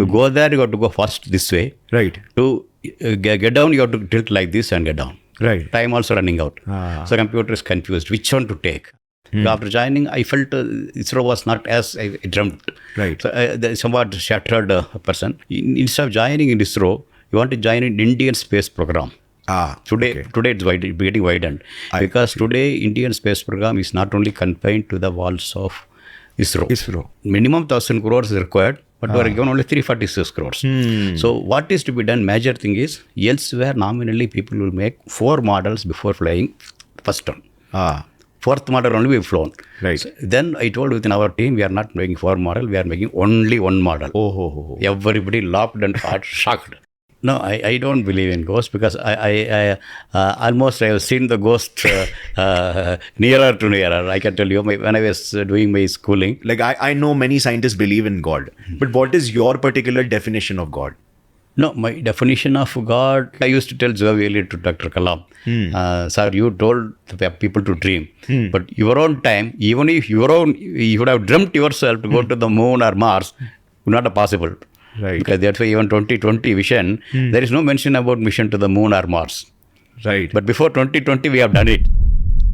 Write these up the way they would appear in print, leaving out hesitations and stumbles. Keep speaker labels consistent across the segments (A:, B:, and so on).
A: To go there, you have to go first this way.
B: Right.
A: To get down, you have to tilt like this and get down.
B: Right.
A: Time also running out. So computer is confused which one to take. After joining, I felt ISRO was not as I dreamt.
B: Right.
A: So somewhat shattered person. Instead of joining in ISRO, you want to join in Indian space program. Today it's getting widened. Because today Indian space program is not only confined to the walls of ISRO. Minimum 1,000 crores is required, but we are given only 346 crores. So what is to be done, major thing is, elsewhere nominally people will make 4 models before flying first one. 4th model only we have flown.
B: Right.
A: So then I told within our team, we are not making 4 model, we are making only 1 model. Everybody laughed and got shocked. No, I don't believe in ghosts because I almost have seen the ghost nearer to nearer. I can tell you when I was doing my schooling.
B: Like I know many scientists believe in God, but what is your particular definition of God?
A: No, my definition of God, I used to tell jovially to Dr. Kalam, sir, you told the people to dream, but your own time, even if you would have dreamt yourself to go to the moon or Mars, not possible.
B: Right.
A: Because that's why even 2020 vision, there is no mention about mission to the moon or Mars.
B: Right.
A: But before 2020, we have done it.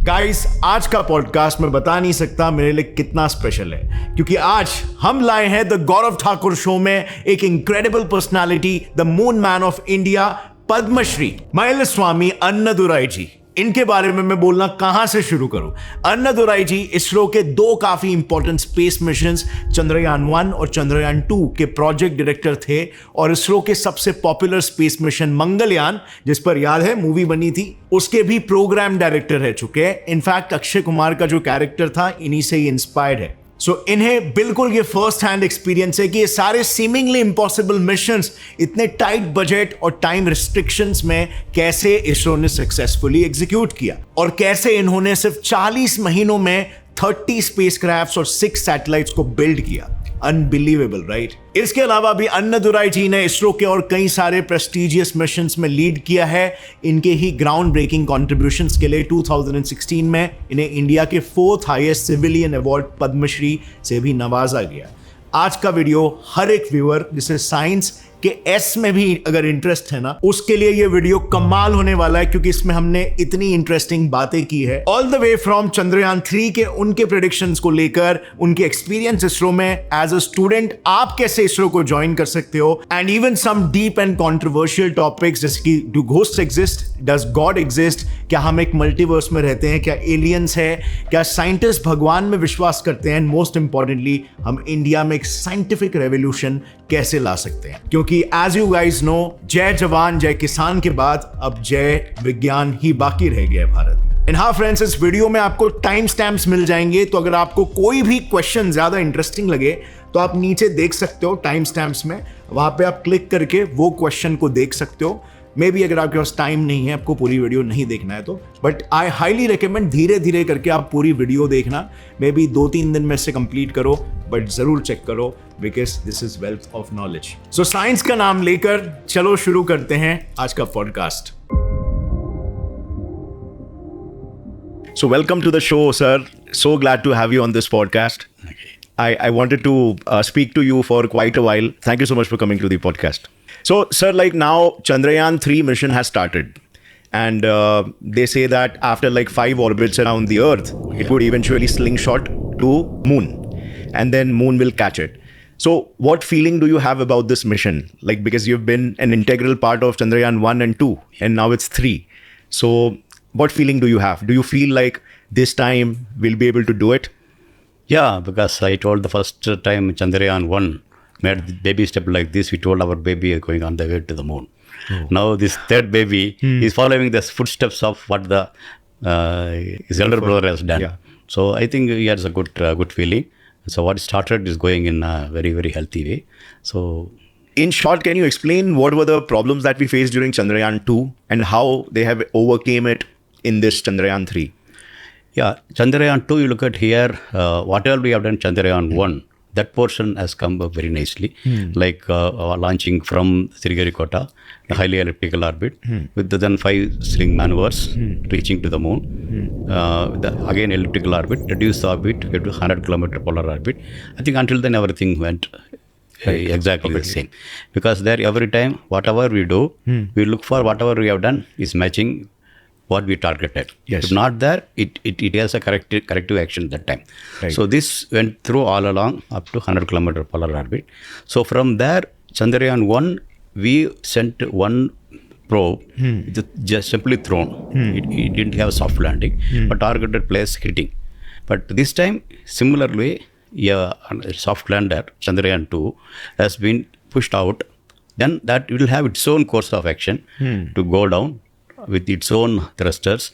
B: Guys, आज का podcast मैं बता नहीं सकता मेरे लिए कितना special है, क्योंकि आज हम लाए हैं द गौरव ठाकुर शो में एक incredible personality, the moon man of India, Padma Shri Mylswamy Annadurai ji. इनके बारे में मैं बोलना कहां से शुरू करूं. अन्नादुराई जी इसरो के 2 काफी इंपॉर्टेंट स्पेस मिशंस चंद्रयान 1 और चंद्रयान 2 के प्रोजेक्ट डायरेक्टर थे, और इसरो के सबसे पॉपुलर स्पेस मिशन मंगलयान, जिस पर याद है मूवी बनी थी, उसके भी प्रोग्राम डायरेक्टर रह चुके हैं. इनफैक्ट अक्षय कुमार का जो कैरेक्टर था इन्हीं से ही इंस्पायर्ड है. सो इन्हें बिल्कुल ये फर्स्ट हैंड एक्सपीरियंस है कि ये सारे सीमिंगली इम्पॉसिबल मिशंस इतने टाइट बजट और टाइम रिस्ट्रिक्शंस में कैसे इसरो ने सक्सेसफुली एग्जीक्यूट किया, और कैसे इन्होंने सिर्फ 40 महीनों में 30 स्पेसक्राफ्ट्स और 6 सैटेलाइट्स को बिल्ड किया. Unbelievable, right? इसके अलावा भी अन्नादुराई जी ने इसरो के और कई सारे प्रेस्टिजियस मिशंस में लीड किया है. इनके ही ग्राउंड ब्रेकिंग कॉन्ट्रीब्यूशंस के लिए 2016 में इन्हें इंडिया के 4th highest civilian award Padmashri से भी नवाजा गया. आज का वीडियो हर एक व्यूअर जिसे साइंस के एस में भी अगर इंटरेस्ट है ना, उसके लिए ये वीडियो कमाल होने वाला है, क्योंकि इसमें हमने इतनी इंटरेस्टिंग बातें की है. All the way from Chandrayaan 3 के उनके प्रेडिक्शंस को लेकर, उनके एक्सपीरियंस इसरो में एज अ स्टूडेंट आप कैसे इसरो को ज्वाइन कर सकते हो, and even some deep and controversial topics जैसे कि do ghost exist, does God exist, क्या हम एक मल्टीवर्स में रहते हैं, क्या एलियंस है, क्या साइंटिस्ट भगवान में विश्वास करते हैं, एंड मोस्ट इंपॉर्टेंटली हम इंडिया में एक साइंटिफिक रेवोल्यूशन कैसे ला सकते हैं. क्योंकि एज यू गाइज नो, जय जवान जय किसान के बाद अब जय विज्ञान ही बाकी रह गया है भारत में. एंड हाँ फ्रेंड्स, इस वीडियो में आपको टाइम स्टैम्प्स मिल जाएंगे, तो अगर आपको कोई भी क्वेश्चन ज्यादा इंटरेस्टिंग लगे तो आप नीचे देख सकते हो टाइम स्टैम्प्स में, वहां पे आप क्लिक करके वो क्वेश्चन को देख सकते हो. मे बी अगर आपके पास टाइम नहीं है, आपको पूरी वीडियो नहीं देखना है तो, बट आई हाईली रिकमेंड धीरे धीरे करके आप पूरी वीडियो देखना. मे बी 2-3 दिन में से कंप्लीट करो, बट जरूर चेक करो, because this is wealth of knowledge. So science का नाम लेकर चलो शुरू करते हैं आज का podcast. So welcome to the show, sir. So glad to have you on this podcast.
A: Okay.
B: I wanted to speak to you for quite a while. Thank you so much for coming to the podcast. So, sir, like now Chandrayaan-3 mission has started. And they say that after like 5 orbits around the Earth, it would eventually slingshot to Moon. And then Moon will catch it. So what feeling do you have about this mission? Like, because you've been an integral part of Chandrayaan 1 and 2, and now it's 3. So what feeling do you have? Do you feel like this time we'll be able to do it?
A: Yeah, because I told the first time Chandrayaan 1 made the baby step like this, we told our baby is going on the way to the moon. Now this third baby is following the footsteps of what the his elder brother has done.
B: Yeah.
A: So I think he has a good feeling. So what started is going in a very, very healthy way. So
B: in short, can you explain what were the problems that we faced during Chandrayaan 2 and how they have overcame it in this Chandrayaan 3?
A: Yeah, Chandrayaan 2, you look at here, whatever we have done Chandrayaan 1, that portion has come up very nicely, like launching from Sriharikota, a highly elliptical orbit, with then 5 sling maneuvers, reaching to the moon. Again, elliptical orbit, reduce the orbit, get to 100 kilometer polar orbit. I think until then everything went exactly the same. Because there every time, whatever we do, we look for whatever we have done is matching what we targeted.
B: Yes.
A: If not there, it has a corrective action that time.
B: Right.
A: So this went through all along up to 100 kilometer polar orbit. So from there, Chandrayaan-1, we sent one probe, just simply thrown. It didn't have a soft landing, but targeted place hitting. But this time, similarly, a soft lander, Chandrayaan-2, has been pushed out. Then that will have its own course of action to go down with its own thrusters,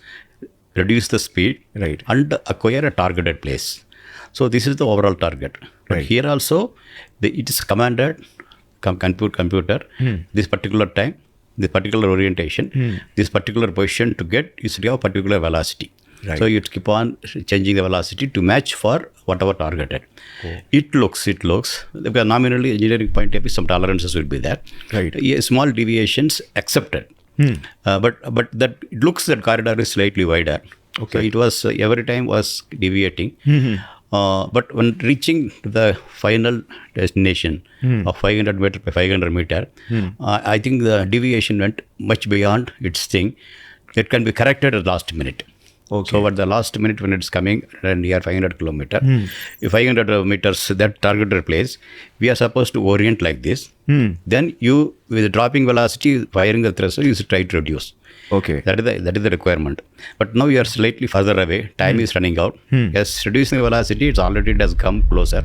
A: reduce the speed, and acquire a targeted place. So this is the overall target. But here also, it is commanded, computer, this particular time, this particular orientation, this particular position to get is to have particular velocity. So you keep on changing the velocity to match for whatever targeted. It looks, because nominally engineering point of view, some tolerances will be there. Small deviations accepted. But that it looks that corridor is slightly wider. So it was every time was deviating. But when reaching to the final destination of 500 meter by 500 meter, I think the deviation went much beyond its thing. It can be corrected at the last minute. So at the last minute when it's coming near 500 kilometer, if 500 meters that targeted place, we are supposed to orient like this. Then you, with dropping velocity, firing the thruster, you should try to reduce. That is the requirement. But now you are slightly further away. Time is running out. Yes, reducing the velocity, it has come closer.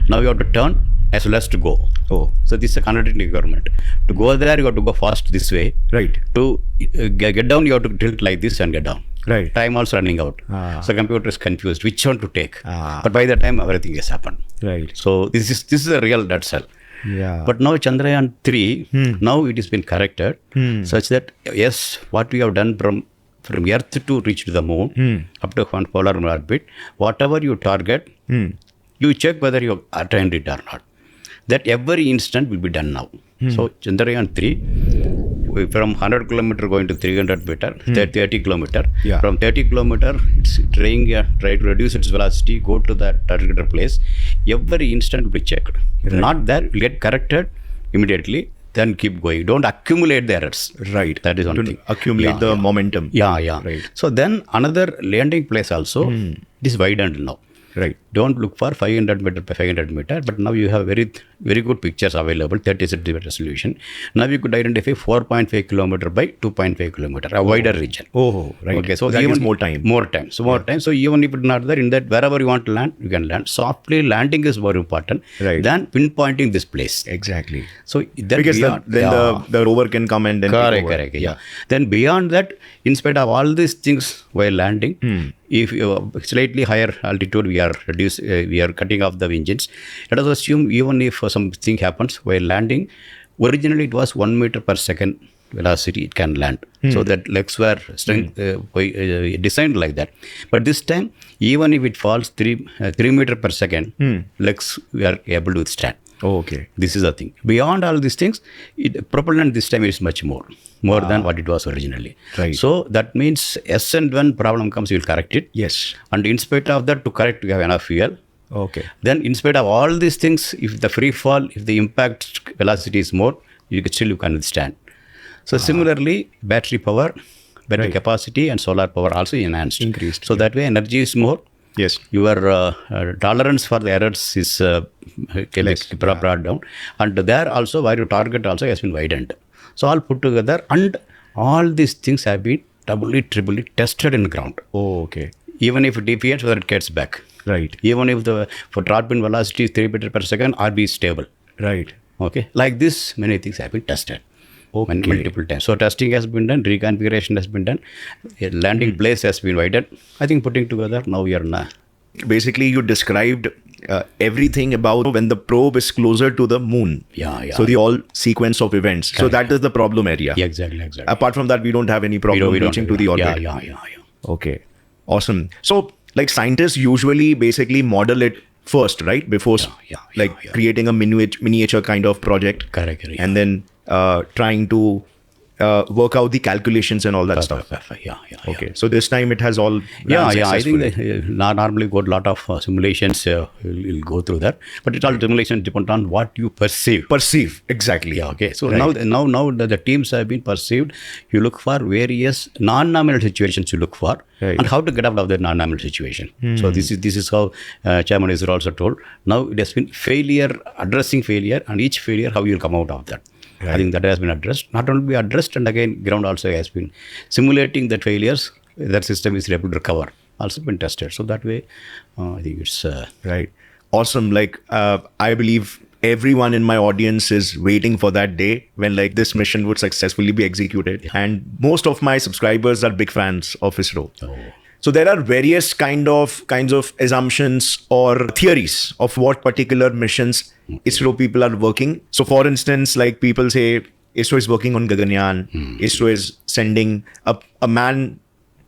A: Now you have to turn as well as to go. So this is a contradicting requirement. To go there, you have to go fast this way. To get down, you have to tilt like this and get down. Time also running out. So computer is confused which one to take. But by the time everything has happened. So this is a real dead cell. But now Chandrayaan-3, now it has been corrected such that yes, what we have done from Earth to reach to the moon up to one polar orbit, whatever you target, you check whether you attained it or not. That every instant will be done now. So Chandrayaan-3, from 100 kilometer going to 300 meter, 30 kilometer. From 30 kilometer, it's trying to reduce its velocity, go to that targeted place. Every instant will be checked. If not there, will get corrected immediately. Then keep going. Don't accumulate the errors. That is one thing.
B: Accumulate the momentum.
A: So then another landing place also is widened now. Don't look for 500 meter by 500 meter, but now you have very good pictures available, 30 centimeter resolution. Now you could identify 4.5 kilometer by 2.5 kilometer, a wider region. Okay, so
B: that
A: even
B: is more time.
A: So even if it's not there, in that wherever you want to land, you can land. Softly landing is more important than pinpointing this place. So then
B: because
A: beyond,
B: the rover can come and then
A: correct. Then beyond that, in spite of all these things while landing, if slightly higher altitude we are cutting off the engines. Let us assume even if something happens while landing, originally it was 1 meter per second velocity it can land. So that legs were designed like that. But this time, even if it falls 3 meter per second, legs we are able to withstand. This is the thing. Beyond all these things, propellant this time is much more than what it was originally. So that means S and when problem comes, you will correct it. And in spite of that, to correct, you have enough fuel. Then in spite of all these things, if the free fall, if the impact velocity is more, you can withstand. So similarly, battery power, battery capacity and solar power also increased. So that way energy is more. Your tolerance for the errors is brought down, and there also where you target also has been widened. So all put together, and all these things have been doubly, triply tested in ground. Even if it deviates, whether it gets back. Even if for drop-in velocity is 3 meter per second, RB is stable. Like this, many things have been tested. Multiple times. So testing has been done, reconfiguration has been done, a landing place has been widened. I think putting together, now we are
B: basically you described everything about when the probe is closer to the moon. So the all sequence of events. So that is the problem area.
A: Exactly.
B: Apart from that, we don't have any problem reaching to the orbit. Okay. Awesome. So like scientists usually basically model it first, right? Before creating a miniature kind of project.
A: Correct.
B: And then trying to work out the calculations and all that stuff.
A: Yeah.
B: Okay, so this time it has all
A: Yeah.
B: ran
A: I think
B: successfully.
A: normally got a lot of simulations. You'll go through that, but it all simulations depend on what you perceive.
B: Perceive, exactly.
A: Yeah. Okay. So
B: Right.
A: now the teams have been perceived. You look for various non-nominal situations. You look for
B: Right.
A: and how to get out of that non-nominal situation. So this is how Chairman is also told. Now it has been failure, addressing failure, and each failure how you will come out of that. I think that has been addressed. Not only addressed, and again, ground also has been simulating that failures. That system is able to recover. Also been tested. So that way, I think it's
B: Right. Awesome. Like, I believe everyone in my audience is waiting for that day when like this mission would successfully be executed. And most of my subscribers are big fans of ISRO. So there are various kinds of assumptions or theories of what particular missions ISRO people are working. So for instance, like people say ISRO is working on Gaganyan, ISRO is sending a man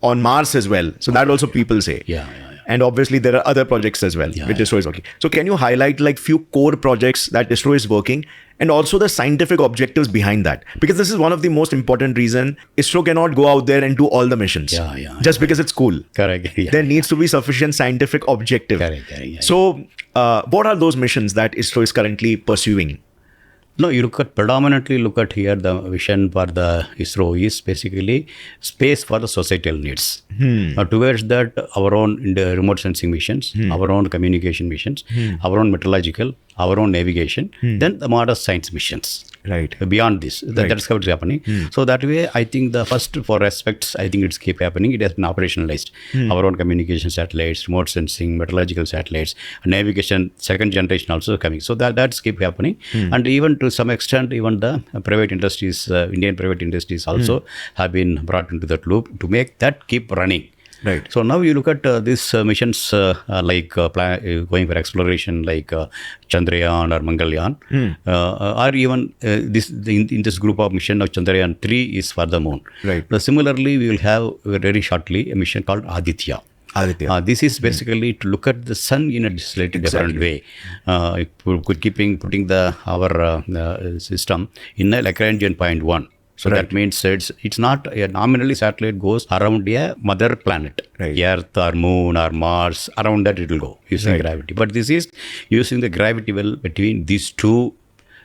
B: on Mars as well. So that also people say.
A: Yeah.
B: And obviously there are other projects as well which ISRO is working. So can you highlight like few core projects that ISRO is working and also the scientific objectives behind that? Because this is one of the most important reason ISRO cannot go out there and do all the missions just because it's cool.
A: Correct. Yeah.
B: There needs to be sufficient scientific objective.
A: Correct. Yeah.
B: So what are those missions that ISRO is currently pursuing?
A: No, you predominantly look at here the vision for the ISRO is basically space for the societal needs. Towards that, our own in the remote sensing missions, our own communication missions, our own meteorological, our own navigation, then the modest science missions.
B: Right.
A: Beyond this, that's how it's happening. So that way, I think the first four aspects, I think it's keep happening. It has been operationalized. Our own communication satellites, remote sensing, meteorological satellites, navigation, second generation also coming. So that's keep happening. And even to some extent, even the private industries, Indian private industries also have been brought into that loop to make that keep running.
B: Right.
A: So now you look at these missions going for exploration like Chandrayaan or Mangalyaan, or even in this group of mission of Chandrayaan-3 is for the moon.
B: Right.
A: Similarly, we will have very shortly a mission called Aditya. This is basically to look at the sun in a slightly different way, putting our system in a Lagrangian point 1. So that means it's not a nominally satellite goes around a mother planet, Earth or Moon or Mars. Around that it will go using gravity. But this is using the gravity well between these two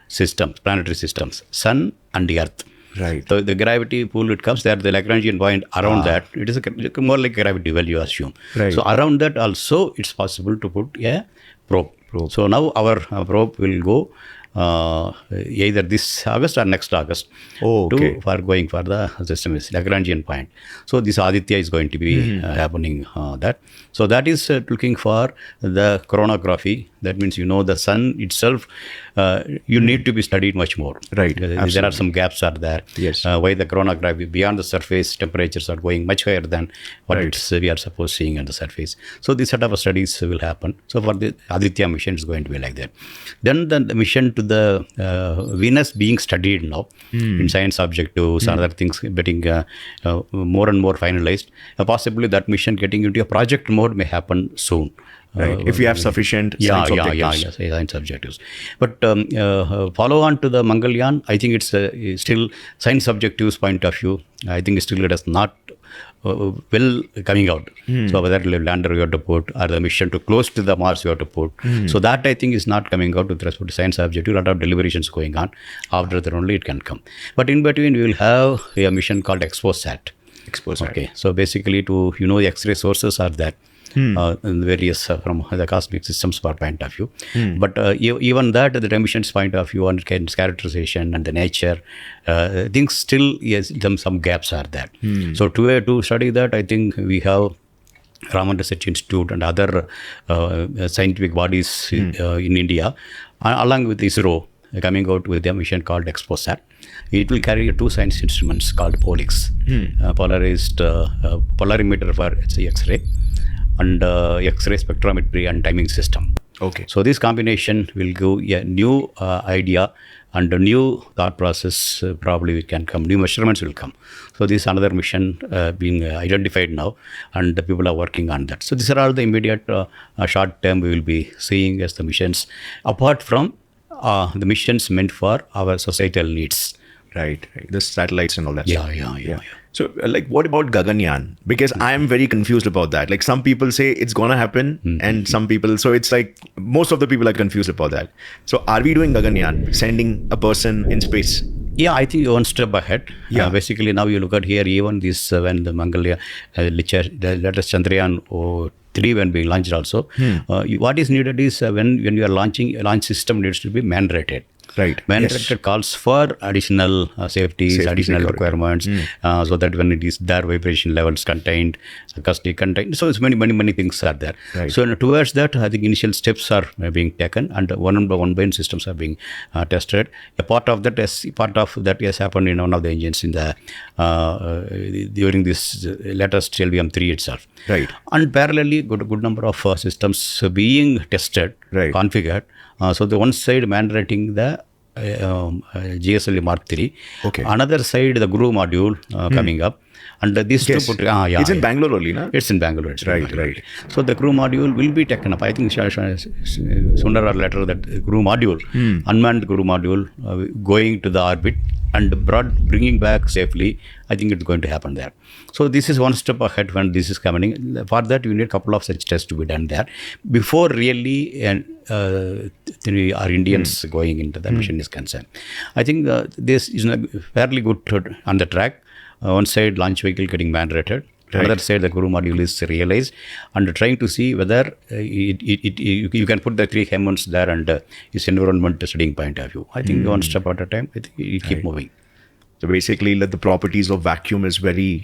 A: systems, planetary systems, Sun and the Earth.
B: Right.
A: So the gravity pool it comes there, the Lagrangian point around that, it is more like gravity well, you assume.
B: Right.
A: So around that also it's possible to put a probe. So now our probe will go either this August or next August for going for the system is Lagrangian point. So this Aditya is going to be happening that. So that is looking for the chronography. That means the sun itself, you need to be studied much more.
B: Right.
A: There are some gaps are there.
B: Yes.
A: Why the chronography beyond the surface temperatures are going much higher than what we are supposed seeing on the surface. So this set of studies will happen. So for the Aditya mission is going to be like that. Then the mission to the Venus being studied now in science objectives and other things getting more and more finalized. Possibly that mission getting into a project mode may happen soon.
B: Right. If you have sufficient science objectives.
A: Science objectives. But follow on to the Mangalyaan, I think it's still science objectives point of view. I think still it has not well coming out. So whether lander you have to put or the mission to close to the Mars you have to put. So that I think is not coming out with respect to science objective. A lot of deliberations going on. After that only it can come. But in between we will have a mission called XPoSat. Okay. So basically to the X-ray sources are there. Various from the cosmic systems point of view. But even that, the emissions point of view and its characterization and the nature, things still, yes, some gaps are there. So to study that, I think we have Raman Research Institute and other scientific bodies in India, along with ISRO, coming out with a mission called XPoSat. It will carry two science instruments called POLIX, polarized polarimeter for X-ray, and X-ray spectrometry and timing system.
B: Okay.
A: So this combination will give a new idea and a new thought process. Probably we can come. New measurements will come. So this is another mission being identified now, and the people are working on that. So these are all the immediate short term we will be seeing as the missions. Apart from the missions meant for our societal needs.
B: Right. The satellites and all that.
A: Yeah.
B: So, like, what about Gaganyan? Because I'm very confused about that. Like, some people say it's gonna happen, and some people. So it's like most of the people are confused about that. So, are we doing Gaganyan, sending a person in space?
A: Yeah, I think you're one step ahead.
B: Yeah.
A: Basically, now you look at here, even this when the mangal, the latest Chandrayaan-3 when being launched also. What is needed is when you are launching, launch system needs to be man-rated.
B: Right.
A: Man-rated calls for additional safeties, additional requirements, so that when it is there, vibration levels contained, custody contained. So it's many things are there.
B: Right.
A: So towards that, I think initial steps are being taken, and one by one systems are being tested. A part of that has happened in one of the engines in the during this latest LVM3 itself.
B: Right.
A: And parallelly, good number of systems being tested, configured. So the one side man-rating the GSLV Mark 3.
B: Okay.
A: Another side, the GRU module coming up. And these two put,
B: it's in Bangalore only, no?
A: It's in Bangalore.
B: Right.
A: So the GRU module will be taken up. I think sooner or later that GRU module, unmanned GRU module, going to the orbit and bringing back safely. I think it's going to happen there. So this is one step ahead when this is coming. For that, you need a couple of such tests to be done there before really our Indians going into the mission is concerned. I think this is fairly good on the track. One side, launch vehicle getting man-rated. Right. Another side, the GRU module is realized, and trying to see whether you can put the 3 humans there and its environment studying point of view. I think one step at a time, I think it keep moving.
B: So basically, like, the properties of vacuum is very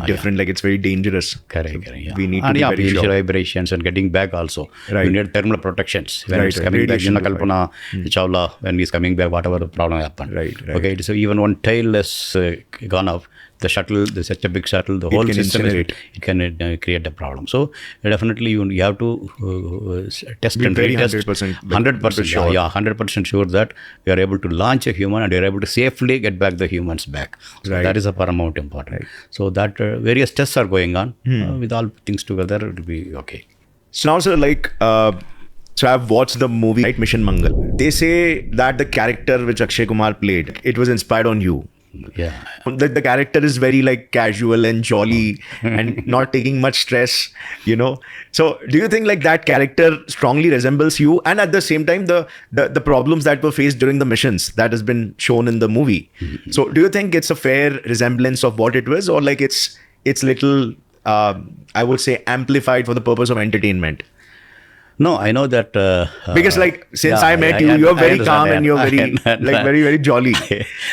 B: different. Like, it's very dangerous.
A: Correct.
B: So we need to be very
A: initial
B: sure.
A: vibrations and getting back also.
B: Right.
A: We need thermal protections when it's coming back. Kalpana Chawla, when he's coming back, whatever the problem happened.
B: Right.
A: Okay. So even one tail has gone off. The shuttle, such a big shuttle, the whole system it can create a problem. So definitely you have to test
B: be
A: and
B: very
A: retest 100%
B: sure.
A: 100% sure that we are able to launch a human and we are able to safely get back the humans back. So that is a paramount important. So that various tests are going on. With all things together, it will be okay.
B: So now, sir, like, so I've watched the movie, right, Mission Mangal. They say that the character which Akshay Kumar played, it was inspired on you.
A: Yeah.
B: The character is very like casual and jolly and not taking much stress, you know. So do you think like that character strongly resembles you? And at the same time, the problems that were faced during the missions that has been shown in the movie. So do you think it's a fair resemblance of what it was, or like it's little, I would say, amplified for the purpose of entertainment?
A: No, I know that
B: because like since I met you, you're very calm and you're very very jolly.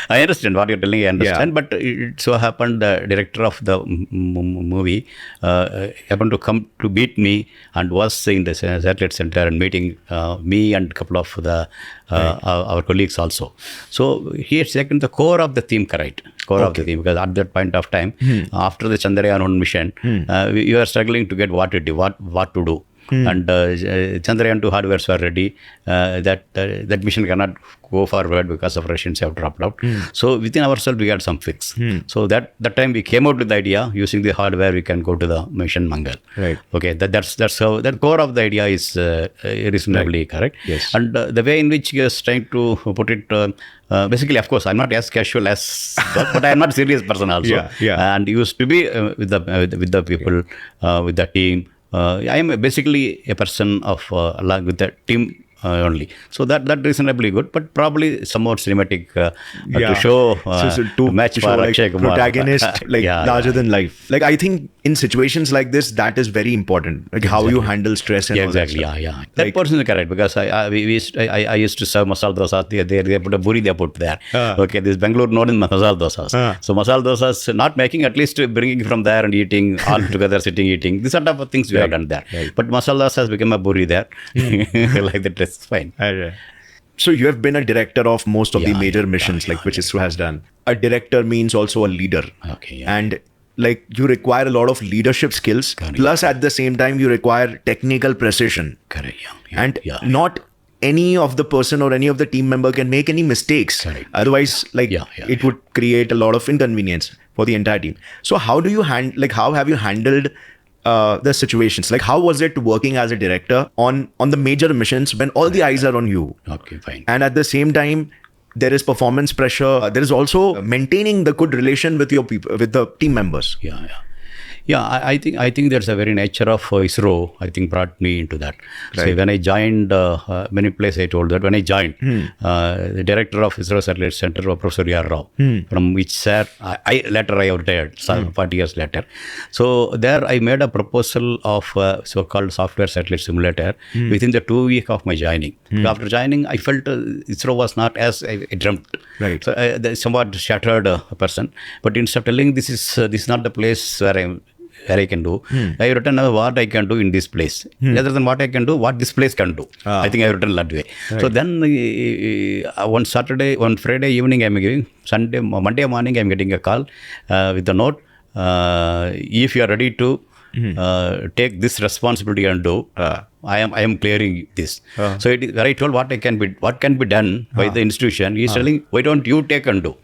A: I understand what you're telling. I understand, but it so happened the director of the movie happened to come to meet me and was in the satellite center and meeting me and a couple of the our colleagues also. So he had taken the core of the theme correct. Of the theme, because at that point of time, after the Chandrayaan mission, we were struggling to get what to do, what to do. And Chandrayaan-2 hardwares were ready. That mission cannot go forward because of Russians have dropped out. So within ourselves, we had some fix. So that time we came out with the idea, using the hardware, we can go to the mission Mangal.
B: Right.
A: Okay. That's how that core of the idea is reasonably correct.
B: Yes.
A: And the way in which he is trying to put it. Basically, of course, I'm not as casual as that, but I'm not a serious person also. And used to be with the people, with the team. I am basically a person of along with the team only. So that reasonably good, but probably somewhat cinematic to show to match for
B: like
A: Akshay Kumar.
B: Protagonist, like larger than life. Like I think in situations like this, that is very important. Like how you handle stress and all that stuff.
A: That person is correct, because I used to serve masala dosas. They put a buri they put there. Okay, this Bangalore known in masala dosas. So masala dosas not making, at least bringing from there and eating all together, sitting eating. These sort of things we have done there. But masala dosas has become a buri there. Like that, it's fine.
B: So you have been a director of most of the major missions, like which ISRO has done. A director means also a leader. And like you require a lot of leadership skills. Plus at the same time, you require technical precision. And not any of the person or any of the team member can make any mistakes. Otherwise, like it would create a lot of inconvenience for the entire team. So how do you how have you handled the situations? Like how was it working as a director on the major missions when all the eyes are on you?
A: Okay, fine.
B: And at the same time, there is performance pressure. There is also maintaining the good relation with your people, with the team members.
A: Yeah, I think that's a very nature of ISRO. I think brought me into that. So when I joined, many places I told that when I joined, the director of ISRO Satellite Center, Professor R. Rao, from which sir, I retired 40 years later. So there I made a proposal of so-called software satellite simulator within the 2 weeks of my joining. So after joining, I felt ISRO was not as I dreamt. So there's somewhat shattered person. But instead of telling this is not the place where I can do. I written what I can do in this place. Rather than what I can do, what this place can do. I think I written that way. So then one Friday evening I'm giving, Monday morning I'm getting a call with the note, if you are ready to take this responsibility and do, I am clearing this. So it is where I told what can be done by the institution. He is telling, why don't you take and do?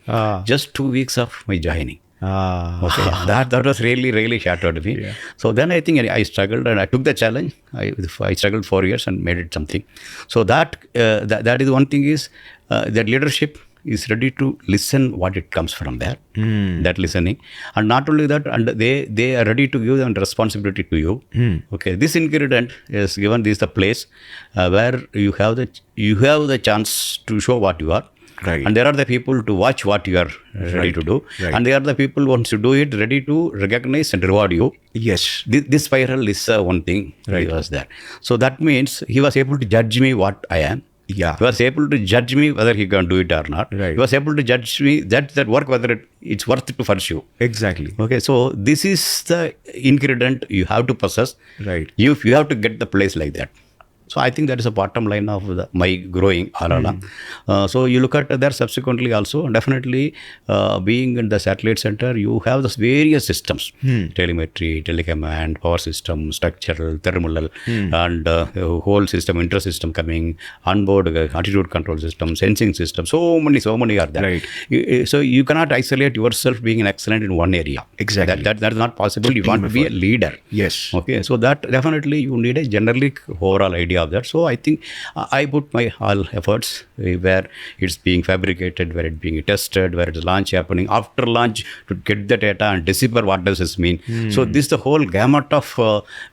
A: Just 2 weeks of my joining. Okay, that was really shattered me. So then I think I struggled and I took the challenge. I struggled 4 years and made it something. So that is one thing is that leadership is ready to listen what it comes from there, that listening. And not only that, and they are ready to give them responsibility to you. Okay, this ingredient is given, this is the place where you have the chance to show what you are. And there are the people to watch what you are ready to do. And there are the people who want to do it, ready to recognize and reward you.
B: Yes.
A: This spiral is one thing. He was there. So that means he was able to judge me what I am. He was able to judge me whether he can do it or not. He was able to judge me that work, whether it's worth it to pursue.
B: Exactly.
A: Okay, so this is the ingredient you have to possess. You have to get the place like that. So I think that is a bottom line of my growing all along. So you look at there subsequently also, definitely being in the satellite center, you have those various systems, telemetry, telecommand, power system, structural, thermal, and whole system, inter-system coming, onboard attitude control system, sensing system, so many are there. So you cannot isolate yourself being an excellent in one area.
B: Exactly.
A: That is not possible. You want to be a leader.
B: Yes.
A: Okay, so that definitely you need a generic overall idea of that. So I think I put my all efforts where it's being fabricated, where it's being tested, where it's launch happening, after launch to get the data and decipher what does this mean. So this the whole gamut of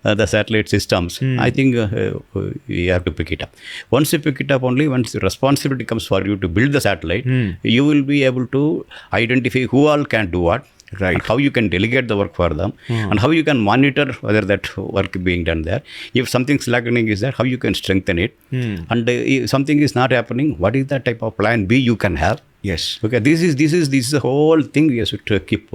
A: the satellite systems. I think you have to pick it up. Once you pick it up, only once the responsibility comes for you to build the satellite, you will be able to identify who all can do what. And how you can delegate the work for them, and how you can monitor whether that work being done there. If something's lacking is there, how you can strengthen it. And if something is not happening, what is the type of plan B you can have?
B: Yes.
A: Okay. This is the whole thing. You should keep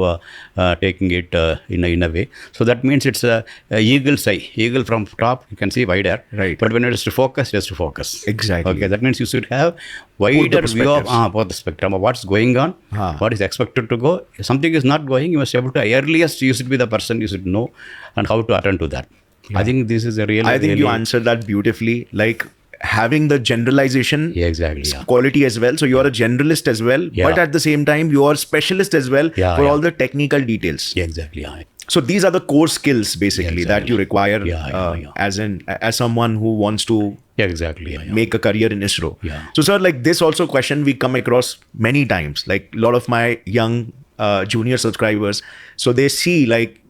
A: taking it in a way. So that means it's a eagle's eye. Eagle from top you can see wider. But when it is to focus, just to focus.
B: Exactly.
A: Okay. That means you should have wider view of both the spectrum of what's going on, what is expected to go. If something is not going, you must be able to earliest. You should be the person you should know and how to attend to that. I think this is a real.
B: I think you answered that beautifully. Like, having the generalization quality as well. So you are a generalist as well, but at the same time, you are specialist as well for all the technical details.
A: Exactly.
B: So these are the core skills basically that you require as someone who wants to make a career in ISRO. So sir, like this also question we come across many times, like a lot of my young junior subscribers. So they see like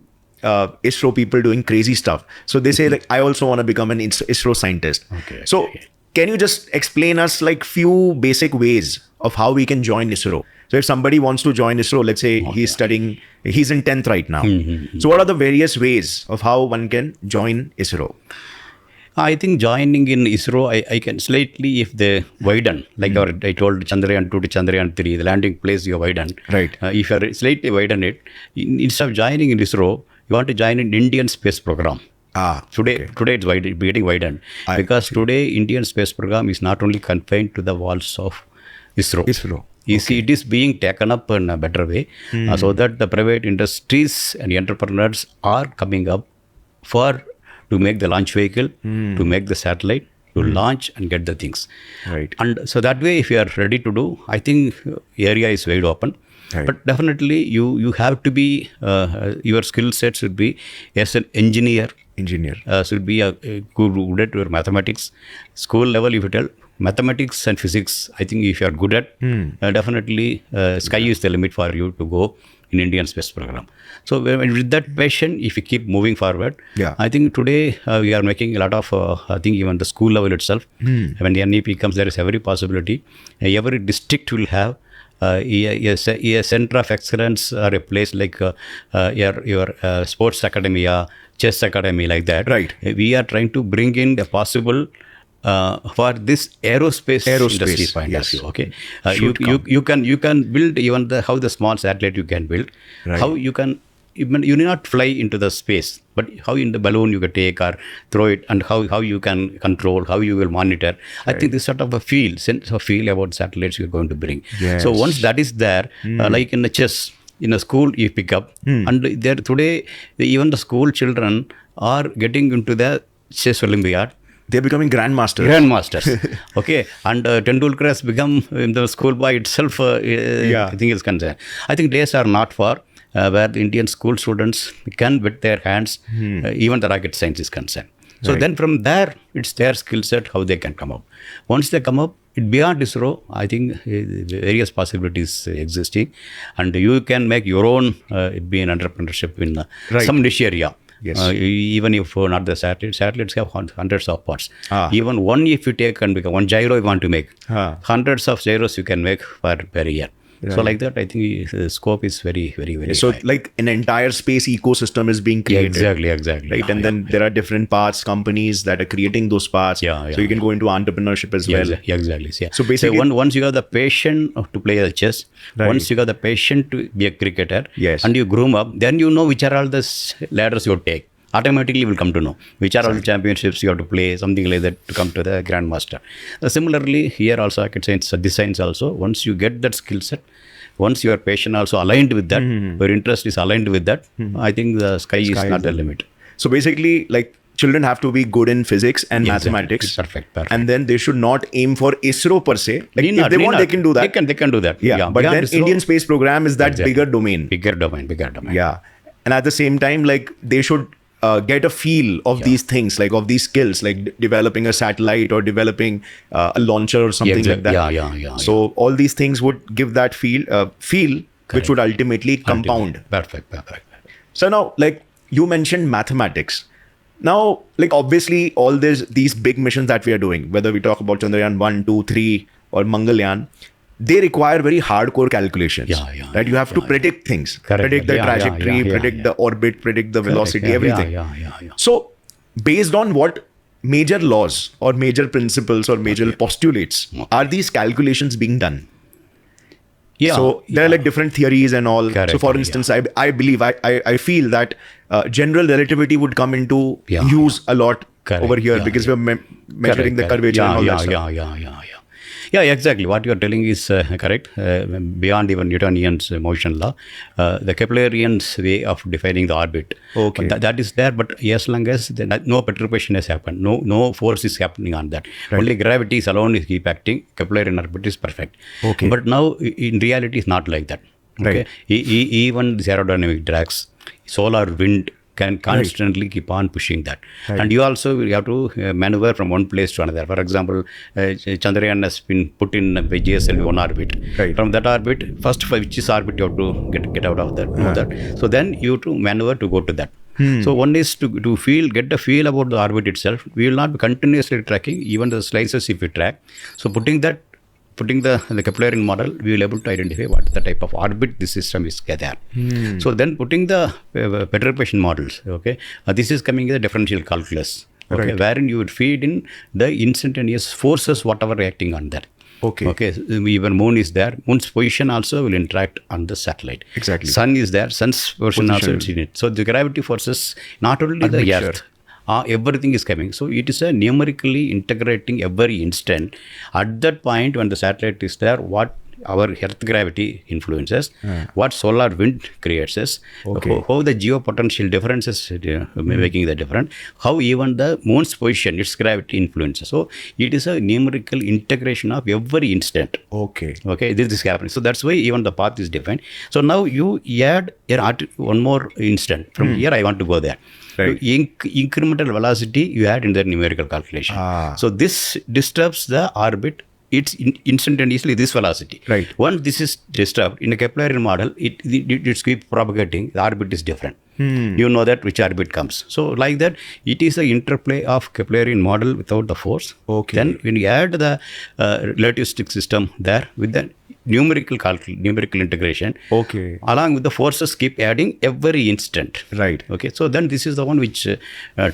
B: ISRO people doing crazy stuff. So they say like, I also want to become an ISRO scientist. Can you just explain us like few basic ways of how we can join ISRO? So if somebody wants to join ISRO, let's say he's studying, he's in 10th right now. So what are the various ways of how one can join ISRO?
A: I think joining in ISRO, I can slightly, if they widen, like I told Chandrayaan-2 to Chandrayaan-3, the landing place you widen. If you slightly widen it, instead of joining in ISRO, you want to join an Indian space program. Today it's getting widened. Because today Indian space program is not only confined to the walls of ISRO. You see, it is being taken up in a better way, so that the private industries and entrepreneurs are coming up to make the launch vehicle, to make the satellite, to launch and get the things. And so that way, if you are ready to do, I think area is wide open. But definitely, you have to be, your skill set should be as an engineer. Should be a good at your mathematics. School level, if you tell, mathematics and physics, I think if you are good at, definitely sky is the limit for you to go in Indian space program. So with that passion, if you keep moving forward, I think today we are making a lot of, I think even the school level itself, when the NEP comes, there is every possibility. Every district will have a center of excellence or a place like your sports academy, chess academy, like that.
B: Right.
A: We are trying to bring in the possible for this aerospace industry point of view. Okay, you can build even how the small satellite you can build, how you can. You need not fly into the space, but how in the balloon you can take or throw it, and how you can control, how you will monitor. I think this sort of a sense of feel about satellites you're going to bring. So once that is there, like in the chess, in a school you pick up, and there today even the school children are getting into the chess Olympiad.
B: They're becoming grandmasters.
A: Okay, and Tendulkar has become in the schoolboy itself. I think is concerned. I think days are not far where the Indian school students can with their hands, even the rocket science is concerned. So then from there, it's their skill set, how they can come up. Once they come up, beyond ISRO, I think various possibilities existing, and you can make your own, it be an entrepreneurship in some niche area. Even if not the satellites have hundreds of parts. Even one, if you take and become one gyro you want to make, hundreds of gyros you can make per year. So like that, I think the scope is very, very, very
B: So
A: high.
B: like an entire space ecosystem is being created.
A: Exactly.
B: Right, and then there are different parts, companies that are creating those parts. So you can go into entrepreneurship as well.
A: Exactly.
B: So basically,
A: once you have the passion to play the chess, once you have the passion to be a cricketer, and you groom up, then you know which are all the ladders you take. Automatically you will come to know which are all the championships you have to play, something like that, to come to the grandmaster. Similarly, here also I could say it's designs also. Once you get that skill set, once your passion also aligned with that, your interest is aligned with that, I think the sky is not the limit.
B: So basically, like, children have to be good in physics and mathematics.
A: Perfect.
B: And then they should not aim for ISRO per se. Like, if they want, they can do that.
A: They can do that.
B: Yeah. But then ISRO, Indian space program is that bigger domain.
A: Bigger domain.
B: Yeah. And at the same time, like, they should get a feel of these things, like of these skills, like developing a satellite or developing a launcher or something like that. So all these things would give that feel, which would ultimately compound.
A: Perfect.
B: So now, like, you mentioned mathematics. Now, like, obviously all these big missions that we are doing, whether we talk about Chandrayaan 1, 2, 3 or Mangalyaan, they require very hardcore calculations. Right? You have to predict things, predict the trajectory, predict the orbit, predict the velocity, everything. So based on what major laws or major principles or major postulates are these calculations being done? So there are like different theories and all. So for instance, I believe, I feel that general relativity would come into use a lot over here because we're measuring the curvature and all that stuff.
A: Yeah, exactly. What you are telling is correct. Beyond even Newtonian's motion law, the Keplerian's way of defining the orbit. That is there, but as long as no perturbation has happened, no force is happening on that. Only gravity is alone is keep acting. Keplerian orbit is perfect. But now, in reality, it's not like that. Even the aerodynamic drags, solar wind can constantly keep on pushing that. And you also will have to maneuver from one place to another. For example, Chandrayaan has been put in by JSLV one orbit. From that orbit, first which is orbit you have to get out of that. So then you have to maneuver to go to that. So one is to get the feel about the orbit itself. We will not be continuously tracking, even the slices if we track. So putting the Keplerian model, we will be able to identify what the type of orbit this system is there. So then putting the perturbation models, this is coming as a differential calculus, wherein you would feed in the instantaneous forces, whatever reacting on that. Even moon is there. Moon's position also will interact on the satellite. Sun is there. Sun's position also is in it. So the gravity forces, not only the Earth, everything is coming. So it is a numerically integrating every instant. At that point when the satellite is there, what our Earth gravity influences, what solar wind creates us, how the geopotential differences making the difference, how even the moon's position, its gravity influences. So it is a numerical integration of every instant.
B: Okay,
A: this is happening. So that's why even the path is defined. So now you add one more instant. From here I want to go there.
B: Right.
A: Incremental velocity you add in the numerical calculation. So this disturbs the orbit. It's instantaneously this velocity.
B: Right.
A: Once this is disturbed in a Keplerian model, it keeps propagating. The orbit is different. You know that which orbit comes. So like that, it is the interplay of Keplerian model without the force.
B: Okay.
A: Then when you add the relativistic system there with the numerical integration, along with the forces keep adding every instant.
B: Right.
A: Okay. So then this is the one which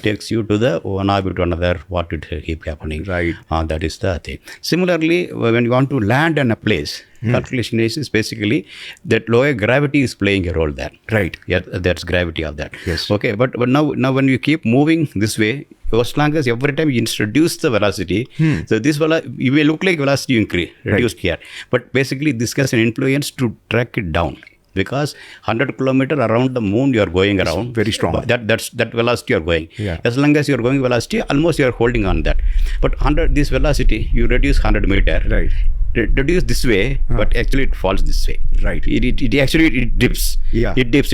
A: takes you to the one orbit to another, what it keep happening.
B: Right.
A: That is the thing. Similarly, when you want to land in a place, calculation is basically that lower gravity is playing a role there.
B: Right.
A: Yeah, that's gravity of that.
B: Yes.
A: Okay, but now when you keep moving this way, as long as every time you introduce the velocity, so this you may look like velocity increase, reduced here, but basically this has an influence to track it down. Because 100 kilometers around the moon you are going around.
B: Very strong.
A: That velocity you are going.
B: Yeah.
A: As long as you are going velocity, almost you are holding on that. But this velocity, you reduce 100 meter.
B: Right.
A: Reduce this way, but actually it falls this way.
B: Right.
A: It actually dips.
B: Yeah.
A: It dips.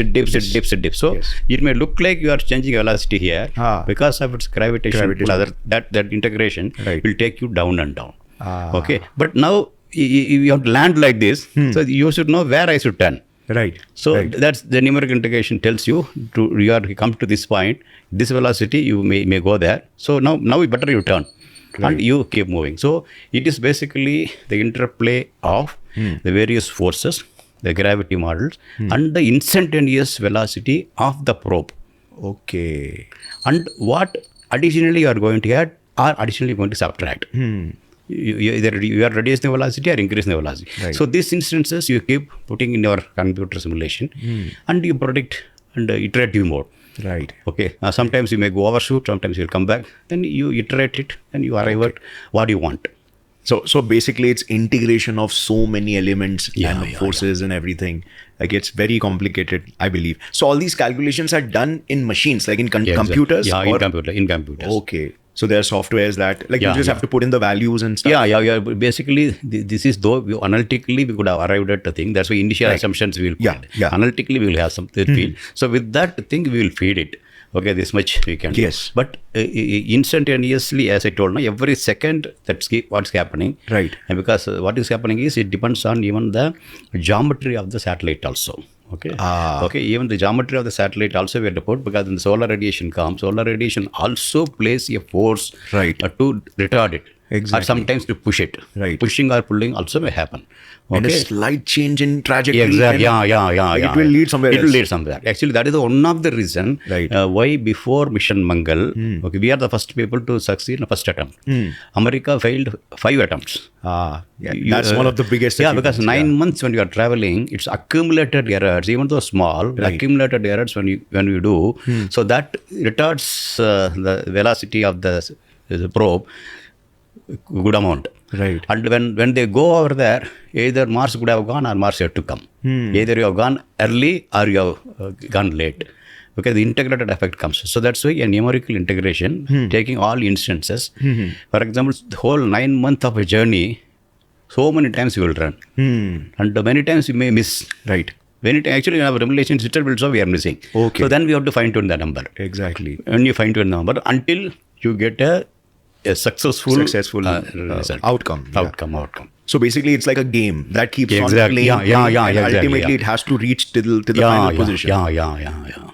A: So it may look like you are changing velocity here because of its gravitation. That integration will take you down and down. Okay. But now you have to land like this, so you should know where I should turn.
B: Right.
A: So that's the numerical integration tells you you come to this point, this velocity you may go there. So now better you turn. Right. And you keep moving. So it is basically the interplay of the various forces, the gravity models, and the instantaneous velocity of the probe.
B: Okay.
A: And what additionally you are going to add or additionally going to subtract. Either you are reducing the velocity or increasing the velocity.
B: Right.
A: So these instances you keep putting in your computer simulation and you predict and iterative mode.
B: Right.
A: Okay. Sometimes you may go overshoot, sometimes you'll come back. Then you iterate it and you arrive at what you want.
B: So basically it's integration of so many elements and forces and everything. Like it's very complicated, I believe. So all these calculations are done in machines, like in computers?
A: Yeah, in computers.
B: Okay. So there are softwares that you just have to put in the values and stuff.
A: Yeah. Basically, this is though analytically we could have arrived at the thing. That's why initial assumptions we will put.
B: Yeah.
A: Analytically we will have something field. So with that thing we will feed it. Okay, this much we can do.
B: Yes.
A: But instantaneously, as I told now, every second that's what's happening.
B: Right.
A: And because what is happening is it depends on even the geometry of the satellite also. Okay. Okay. Even the geometry of the satellite also we have to put, because when the solar radiation comes, solar radiation also plays a force to retard it.
B: Exactly.
A: Or sometimes to push it.
B: Right.
A: Pushing or pulling also may happen. Okay.
B: And a slight change in trajectory.
A: Exactly. Yeah.
B: It will lead somewhere else.
A: It will lead somewhere. Actually, that is one of the reason why before mission Mangal, we are the first people to succeed in the first attempt. America failed 5 attempts.
B: That's one of the biggest.
A: Yeah, because 9 months when you are traveling, it's accumulated errors, even though small, accumulated errors when you do. So that retards the velocity of the probe good amount.
B: Right.
A: And when they go over there, either Mars could have gone or Mars had to come. Either you have gone early or you have gone late. Okay, the integrated effect comes. So that's why a numerical integration, taking all instances. For example, the whole 9 months of a journey, so many times you will run. And many times you may miss.
B: Right.
A: Actually, in our simulation system will show we are missing.
B: Okay.
A: So then we have to fine tune the number.
B: Exactly.
A: When you fine tune the number until you get a successful result.
B: Outcome. So basically, it's like a game that keeps on playing.
A: Yeah.
B: And ultimately, it has to reach to the final position.
A: Yeah.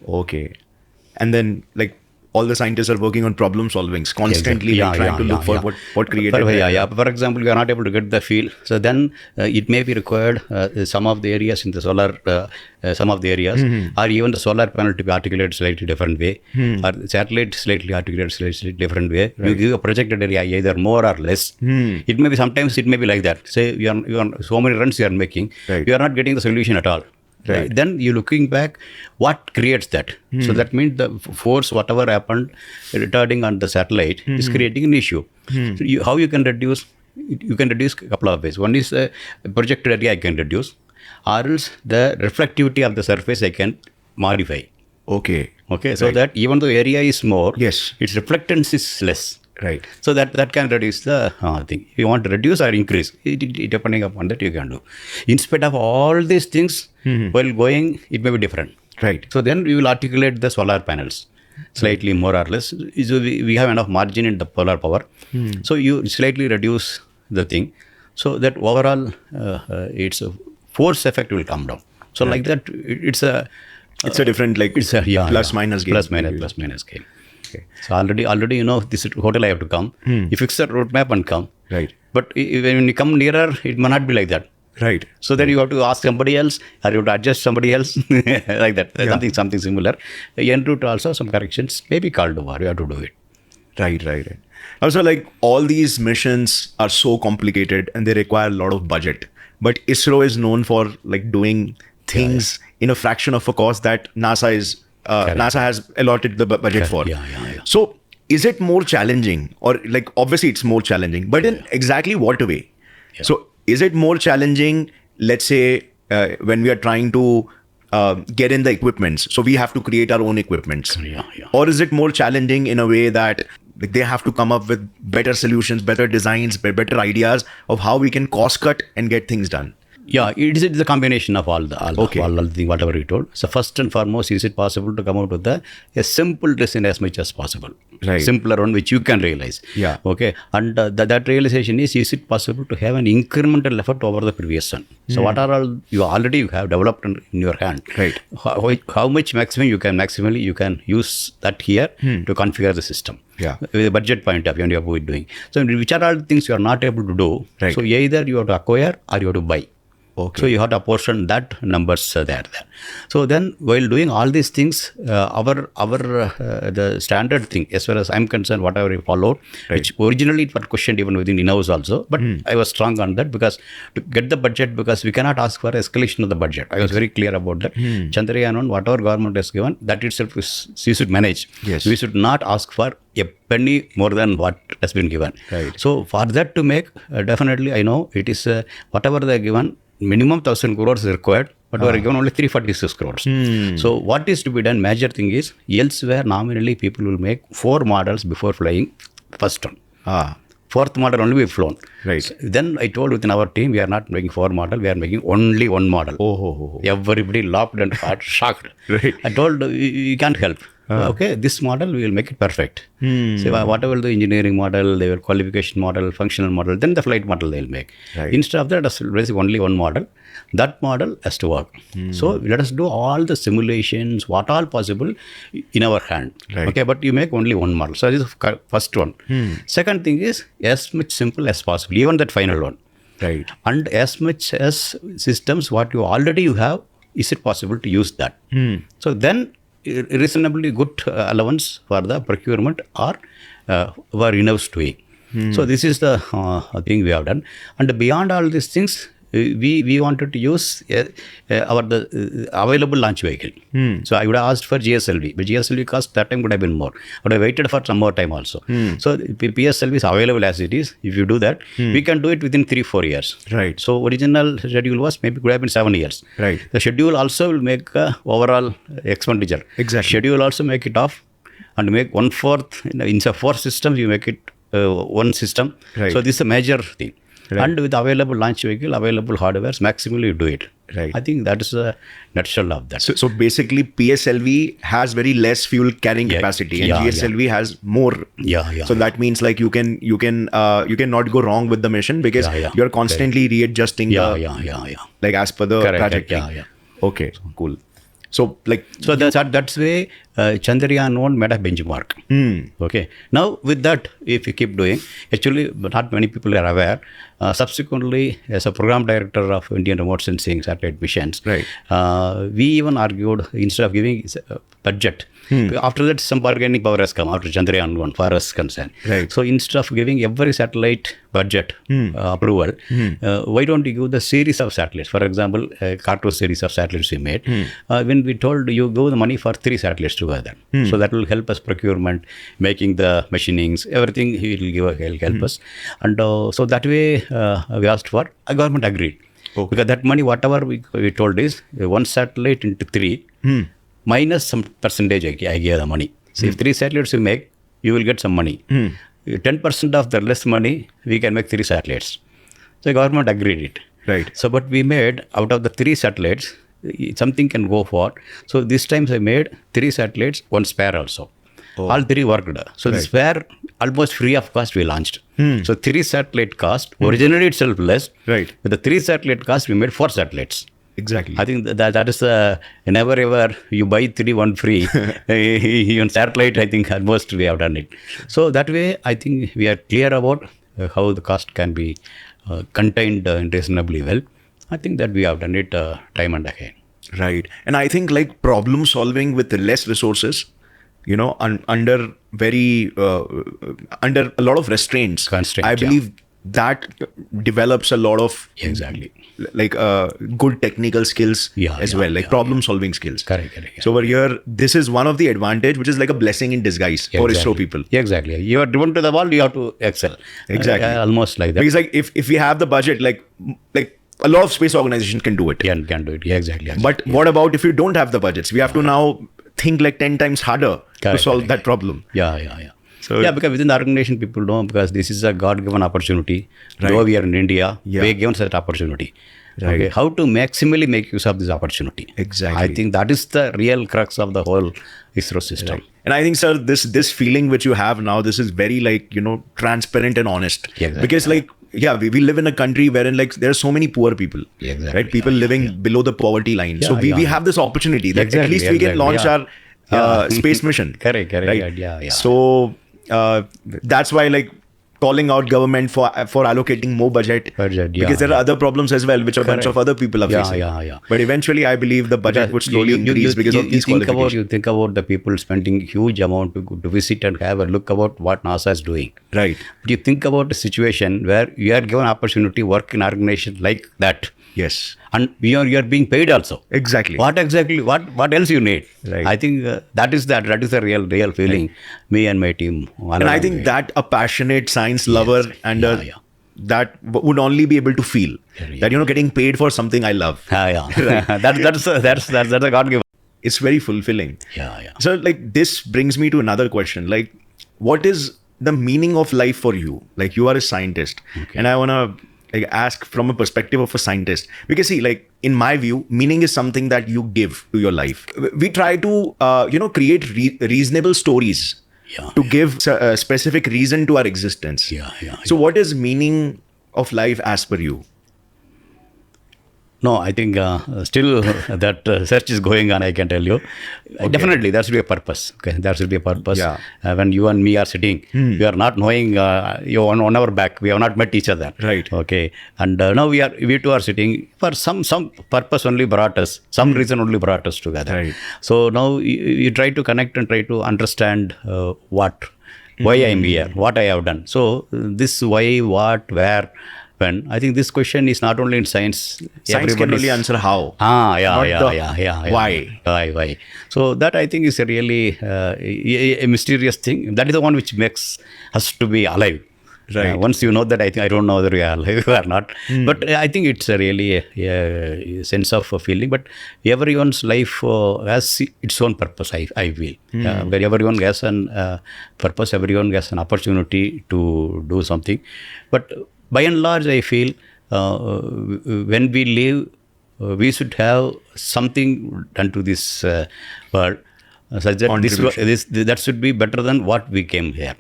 B: Okay. And then, all the scientists are working on problem solvings constantly, trying to look for what created.
A: For example, you are not able to get the field. So then it may be required some of the areas in the solar, or even the solar panel to be articulated slightly different way, or the satellite slightly articulated slightly different way. You give a projected area either more or less. It may be sometimes it may be like that. Say you are so many runs you are making, you are not getting the solution at all. Right. Then you're looking back, what creates that? So that means the force, whatever happened, retarding on the satellite is creating an issue. So how you can reduce? you can reduce a couple of ways. One is projected area I can reduce, or else the reflectivity of the surface I can modify.
B: Okay.
A: So that even though area is more,
B: yes,
A: its reflectance is less.
B: Right.
A: So that can reduce the thing. If you want to reduce or increase, it depending upon that you can do. In spite of all these things, while going, it may be different.
B: Right.
A: So then we will articulate the solar panels slightly more or less. So we have enough margin in the solar power. So you slightly reduce the thing. So that overall, its force effect will come down. So like that, it's a
B: different plus minus game.
A: Plus minus game. Okay. So already you know this hotel I have to come. You fix the roadmap and come.
B: Right.
A: But when you come nearer, it may not be like that.
B: Right.
A: So then you have to ask somebody else, or you have to adjust somebody else, like that. Yeah. Something similar. En route also some corrections may be called over. You have to do it.
B: Right. Also, like all these missions are so complicated and they require a lot of budget. But ISRO is known for like doing things in a fraction of a cost that NASA has allotted the budget for.
A: Yeah.
B: So is it more challenging, or like obviously it's more challenging, but in exactly what way? Yeah. So is it more challenging, let's say, when we are trying to get in the equipments, so we have to create our own equipments?
A: Yeah.
B: Or is it more challenging in a way that like, they have to come up with better solutions, better designs, better ideas of how we can cost cut and get things done?
A: Yeah, it's a combination of all the thing, whatever you told. So first and foremost, is it possible to come out with a simple design as much as possible?
B: Right.
A: Simpler one which you can realize.
B: Yeah.
A: Okay. And that realization is it possible to have an incremental effort over the previous one? So what are all you have developed in your hand?
B: Right.
A: How much maximum you can use that here to configure the system.
B: Yeah.
A: With a budget point of view, and you are doing. So which are all the things you are not able to do?
B: Right.
A: So either you have to acquire or you have to buy.
B: Okay.
A: So you have to apportion that numbers there. So then while doing all these things, the standard thing, as far as I'm concerned, whatever we followed, which originally it was questioned even within in-house also, but I was strong on that because to get the budget, because we cannot ask for escalation of the budget. I was very clear about that. Chandrayaan-1, whatever government has given, that itself we should manage.
B: Yes.
A: We should not ask for a penny more than what has been given.
B: Right.
A: So for that to make, definitely I know it is whatever they are given, minimum 1,000 crores is required, but we are given only 346 crores. So what is to be done, major thing is, elsewhere nominally people will make 4 models before flying first one. Fourth model only we have flown.
B: Right.
A: So then I told within our team, we are not making 4 models, we are making only 1 model. Everybody laughed and got shocked.
B: Right.
A: I told, you can't help. Okay, this model, we will make it perfect. So whatever the engineering model, their qualification model, functional model, then the flight model they will make.
B: Right.
A: Instead of that, basically only 1 model. That model has to work. So let us do all the simulations, what all possible in our hand.
B: Right.
A: Okay, but you make only 1 model. So this is the first one. Second thing is as much simple as possible, even that final one.
B: Right.
A: And as much as systems, what you already have, is it possible to use that? So then reasonably good allowance for the procurement or were in-house doing. So this is the thing we have done. And beyond all these things, we wanted to use the available launch vehicle. So I would have asked for GSLV, but GSLV cost that time would have been more. But I waited for some more time also. So PSLV is available as it is. If you do that, we can do it within 3-4 years.
B: Right.
A: So original schedule was maybe could have been 7 years.
B: Right.
A: The schedule also will make overall expenditure.
B: Exactly.
A: Schedule also make it off and make 1/4. In 4 systems, you make it 1 system.
B: Right.
A: So this is a major thing.
B: Right.
A: And with available launch vehicle, available hardware, maximally you do it.
B: Right.
A: I think that is a nutshell of that.
B: So basically, PSLV has very less fuel carrying capacity, and GSLV has more. So that means like you cannot go wrong with the mission because you're constantly readjusting like as per the trajectory. Okay, cool. So
A: that's way Chandrayaan-1 made a benchmark. Okay. Now with that, if you keep doing, actually not many people are aware. Subsequently, as a program director of Indian remote sensing satellite missions,
B: right.
A: We even argued instead of giving budget. After that, some bargaining power has come after Chandrayaan-1 for us concerned.
B: Right.
A: So instead of giving every satellite budget approval, why don't you give the series of satellites? For example, a cartoon series of satellites we made. When we told you give the money for 3 satellites to together. So that will help us procurement, making the machinings, everything he will help us. And so that way we asked for, a government agreed. Because that money, whatever we told is, one satellite into 3, minus some percentage I gave the money. So if 3 satellites you make, you will get some money. 10% of the less money, we can make 3 satellites. So the government agreed it.
B: Right.
A: So, but we made, out of the 3 satellites, something can go for. So this time I made 3 satellites, 1 spare also. All 3 worked. So the spare, almost free of cost, we launched. So 3 satellite cost, originally itself less.
B: Right.
A: With the 3 satellite cost, we made 4 satellites.
B: Exactly.
A: I think that is never ever you buy 3, 1 free. Even satellite, I think almost we have done it. So that way, I think we are clear about how the cost can be contained reasonably well. I think that we have done it time and again.
B: Right. And I think like problem solving with less resources, you know, under very, under a lot of restraints, I believe that develops a lot of like good technical skills as well, like problem solving skills.
A: Correct.
B: So over here, this is one of the advantage, which is like a blessing in disguise for ISRO people.
A: Exactly. You are driven to the wall, you have to excel.
B: Exactly.
A: Almost like that.
B: Because like if we have the budget, like a lot of space organizations can do it.
A: Can do it. Exactly.
B: But what about if you don't have the budgets? We have to now think like 10 times harder to solve that problem. So because within the organization, people know, because this is a God-given opportunity. Though we are in India, we are given such opportunity. Okay, how to maximally make use of this opportunity? Exactly.
A: I think that is the real crux of the whole ISRO system.
B: And I think, sir, this feeling which you have now, this is very like, you know, transparent and honest. Because like, we live in a country wherein like there are so many poor people, right? People living below the poverty line. So we have this opportunity that at least we can launch our space mission.
A: Correct.
B: Right? So that's why like calling out government for allocating more budget, because there are other problems as well, which a bunch of other people are facing. But eventually, I believe the budget would slowly increase because of these qualifications.
A: You think about the people spending huge amount to visit and have a look about what NASA is doing.
B: Right.
A: But you think about a situation where you are given opportunity to work in an organization like that.
B: Yes.
A: And you are being paid also.
B: Exactly.
A: What else you need?
B: Right.
A: I think that is the real feeling. Me and my team.
B: And I think that a passionate science lover and that would only be able to feel that, you know, getting paid for something I love.
A: That's a God given.
B: It's very fulfilling. So like this brings me to another question. Like, what is the meaning of life for you? Like, you are a scientist, and I want to like ask from a perspective of a scientist, because see, like in my view, meaning is something that you give to your life. We try to create reasonable stories to give a specific reason to our existence. So what is meaning of life as per you?
A: No, I think still that search is going on, I can tell you. Definitely, there should be a purpose. Okay, there should be a purpose. When you and me are sitting, we are not knowing you on our back. We have not met each other.
B: Right.
A: Okay. And now we two are sitting for some purpose only brought us, some reason only brought us together.
B: Right.
A: So now you try to connect and try to understand why I am here, what I have done. So this why, what, where, when. I think this question is not only in science.
B: Science can only answer how.
A: Why. So that I think is a really a mysterious thing. That is the one which makes us to be alive.
B: Right.
A: Once you know that, I think I don't know whether we are alive or not. But I think it's a really a sense of a feeling. But everyone's life has its own purpose, I feel. Where everyone has a purpose, everyone has an opportunity to do something. But by and large, I feel when we live, we should have something done to this world, such that that should be better than what we came here.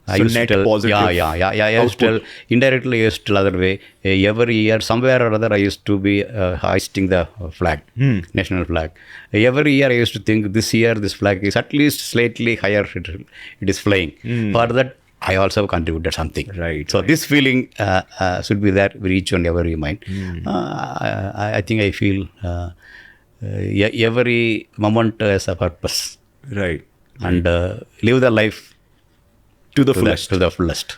A: I
B: so
A: used
B: net
A: to tell,
B: positive.
A: I used to tell, indirectly I used to tell other way. Every year, somewhere or other, I used to be hoisting the flag, national flag. Every year, I used to think this year this flag is at least slightly higher. It is flying. For that, I also contributed something.
B: Right.
A: So this feeling should be there with each and every mind. I think I feel every moment has a purpose.
B: Right.
A: And live the life
B: to the fullest.
A: To the fullest.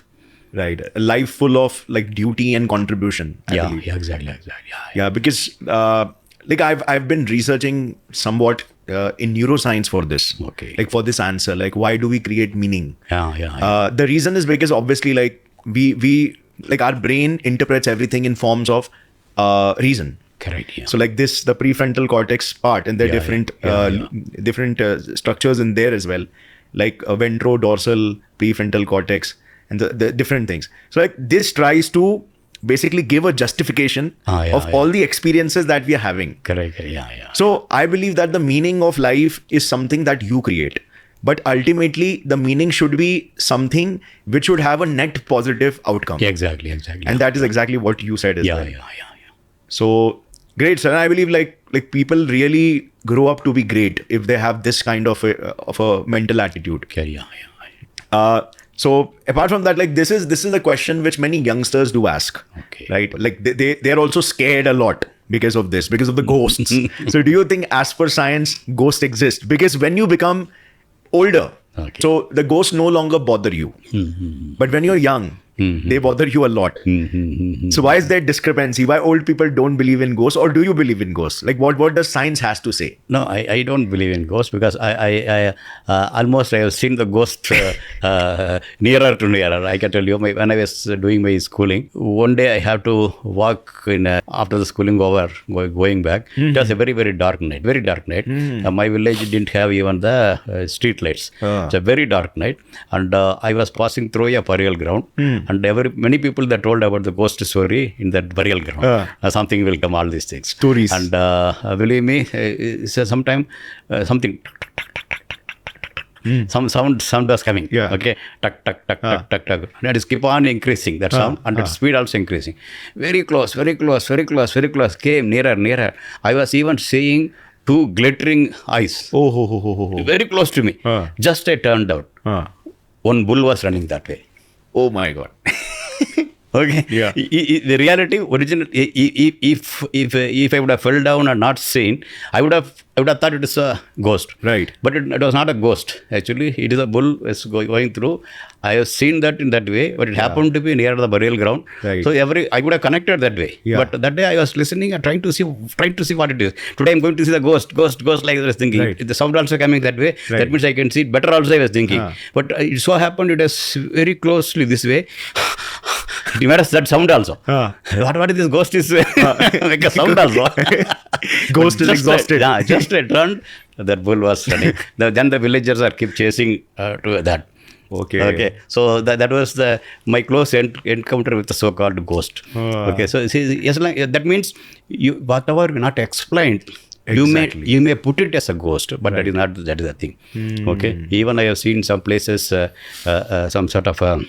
B: Right. A life full of like duty and contribution. I believe.
A: Exactly.
B: Because like I've been researching somewhat in neuroscience for this.
A: Okay.
B: Like for this answer, like why do we create meaning?
A: Yeah.
B: The reason is because obviously like we like our brain interprets everything in forms of reason.
A: Correct. Yeah.
B: So like this, the prefrontal cortex part, and there are different structures in there as well, like ventrodorsal, prefrontal cortex, and the different things. So like this tries to basically give a justification of all the experiences that we are having.
A: Correct. Yeah.
B: So I believe that the meaning of life is something that you create. But ultimately, the meaning should be something which should have a net positive outcome.
A: Yeah, exactly.
B: And that is exactly what you said as well.
A: Yeah.
B: So great, sir. And I believe like people really grow up to be great if they have this kind of a mental attitude.
A: Yeah.
B: So apart from that, like this is the question which many youngsters do ask.
A: Okay.
B: Right? Like they're also scared a lot because of this, because of the ghosts. So do you think, as per science, ghosts exist? Because when you become older, so the ghosts no longer bother you. But when you're young, they bother you a lot. So why is there discrepancy? Why old people don't believe in ghosts, or do you believe in ghosts? Like what does science has to say?
A: No, I don't believe in ghosts, because I almost I have seen the ghost nearer to nearer. I can tell you, when I was doing my schooling, one day I have to walk in after the schooling over, going back. It was a very, very dark night. My village didn't have even the street lights. It's a very dark night, and I was passing through a burial ground. And many people that told about the ghost story in that burial ground. Something will come, all these things.
B: Stories.
A: And believe me, sometime something. Some sound was coming.
B: Yeah.
A: Okay. Tuck. And it is keep on increasing, that sound, and its speed also increasing. Very close. Came nearer. I was even seeing two glittering eyes. Very close to me. Just I turned out. One bull was running that way.
B: Oh my God.
A: Okay.
B: Yeah.
A: The reality, original. If I would have fell down and not seen, I would have thought it is a ghost.
B: Right.
A: But it was not a ghost. Actually, it is a bull is going through. I have seen that in that way, but it happened to be near the burial ground.
B: Right.
A: So I would have connected that way.
B: Yeah.
A: But that day I was listening and trying to see what it is. Today I'm going to see the ghost like I was thinking.
B: Right.
A: The sound also coming that way.
B: Right.
A: That means I can see it better also, I was thinking. But it so happened it was very closely this way. You made that sound also. What is this ghost is make a sound also.
B: Ghost is exhausted.
A: Just I turned, that bull was running. Then the villagers are keep chasing to that. Okay. So that was my close encounter with the so-called ghost. Okay. So yes, that means whatever not explained.
B: Exactly.
A: You may put it as a ghost, but that is the thing. Okay. Even I have seen some places some sort of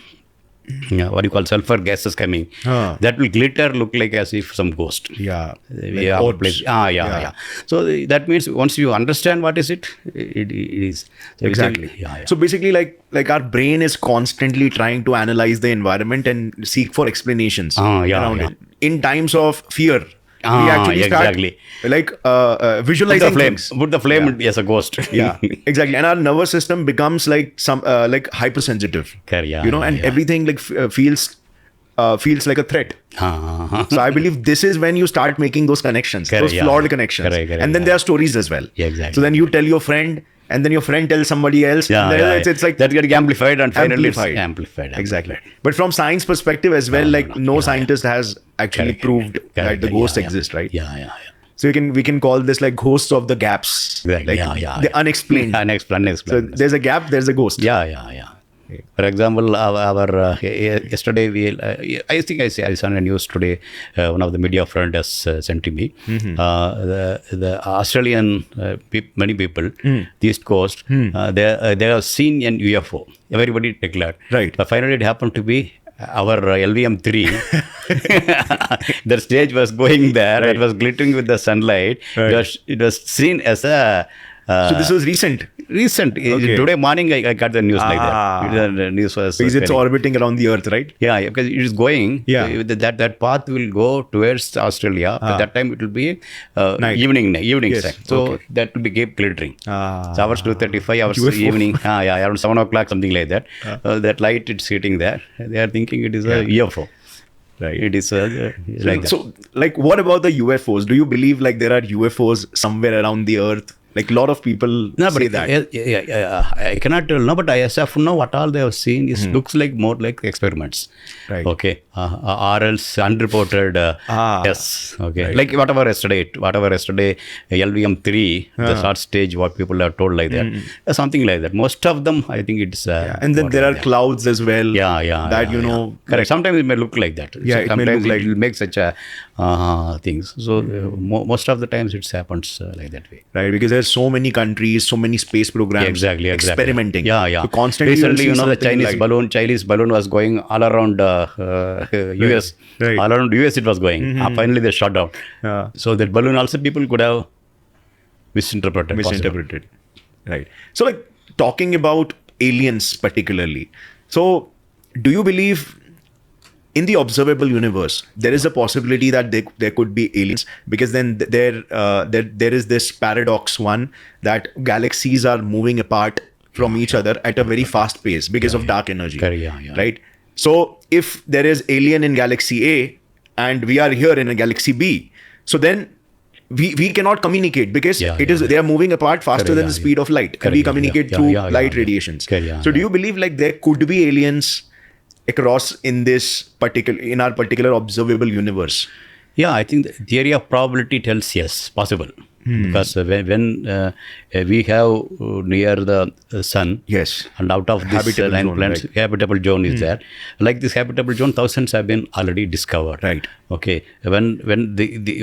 A: what do you call sulfur gases coming. That will glitter, look like as if some ghost.
B: Yeah.
A: Yeah. So that means once you understand what is it is. So
B: exactly.
A: Yeah.
B: So basically like our brain is constantly trying to analyze the environment and seek for explanations around it. In times of fear, we actually start like visualizing things.
A: Put the flame as a ghost.
B: Yeah, exactly. And our nervous system becomes like some like hypersensitive. And everything like feels like a threat. So I believe this is when you start making those connections, those flawed connections.
A: Correct,
B: and then there are stories as well.
A: Yeah, exactly.
B: So then you tell your friend, and then your friend tells somebody else. It's like
A: that getting amplified, and finally it's amplified.
B: Exactly. But from science perspective as well, no scientist has actually proved that the ghosts exist, right?
A: Yeah.
B: So we can call this like ghosts of the gaps.
A: Exactly.
B: Like the unexplained.
A: Unexplained.
B: So there's a gap, there's a ghost.
A: Yeah. For example, our yesterday I think I saw on the news today. One of the media friend has sent to me. The Australian many people, the East Coast, they have seen an UFO. Everybody declared.
B: Right.
A: But finally, it happened to be our LVM-3. The stage was going there. Right. It was glittering with the sunlight. Right. It was seen as a.
B: So this was recent.
A: Okay. Today morning I got the news like that. The news was
B: because it's orbiting around the Earth, right?
A: Yeah, because it is going. Yeah. That path will go towards Australia. At that time it will be evening time. So that will be keep glittering. So hours 2:35, hours evening. Around 7 o'clock, something like that. That light it's hitting there. They are thinking it is a UFO.
B: Right.
A: It is like that.
B: So, like, what about the UFOs? Do you believe like there are UFOs somewhere around the earth? Like a lot of people say that.
A: I cannot tell. No, but as of now, what all they have seen is looks like more like experiments.
B: Right.
A: Okay. Or else unreported. Yes. Okay.
B: Right.
A: Like whatever yesterday, LVM3, the short stage, what people have told like that. Something like that. Most of them, I think it's.
B: And then there are clouds as well. That you know.
A: Correct. Sometimes it may look like that.
B: Yeah.
A: So sometimes
B: it
A: it will make such a things. So most of the times it happens like that way.
B: Right, because there's so many countries, so many space programs
A: exactly.
B: experimenting.
A: So
B: constantly
A: recently, the
B: Chinese
A: balloon was going all around US.
B: Right.
A: All around US it was going. Finally they shut down. So that balloon also people could have misinterpreted.
B: Right. So like talking about aliens particularly. So do you believe in the observable universe, there is a possibility that there could be aliens, because then there is this paradox one that galaxies are moving apart from each other at a very fast pace because of dark energy. Right? So if there is alien in galaxy A and we are here in a galaxy B, so then we cannot communicate because they are moving apart faster than the speed of light. And we communicate through light radiations. So do you believe like there could be aliens across in our particular observable universe?
A: Yeah, I think the theory of probability tells yes, possible. Because when we have near the sun,
B: and
A: out of this nine planets, habitable zone is there. Like this habitable zone, thousands have been already discovered.
B: Right.
A: Okay. When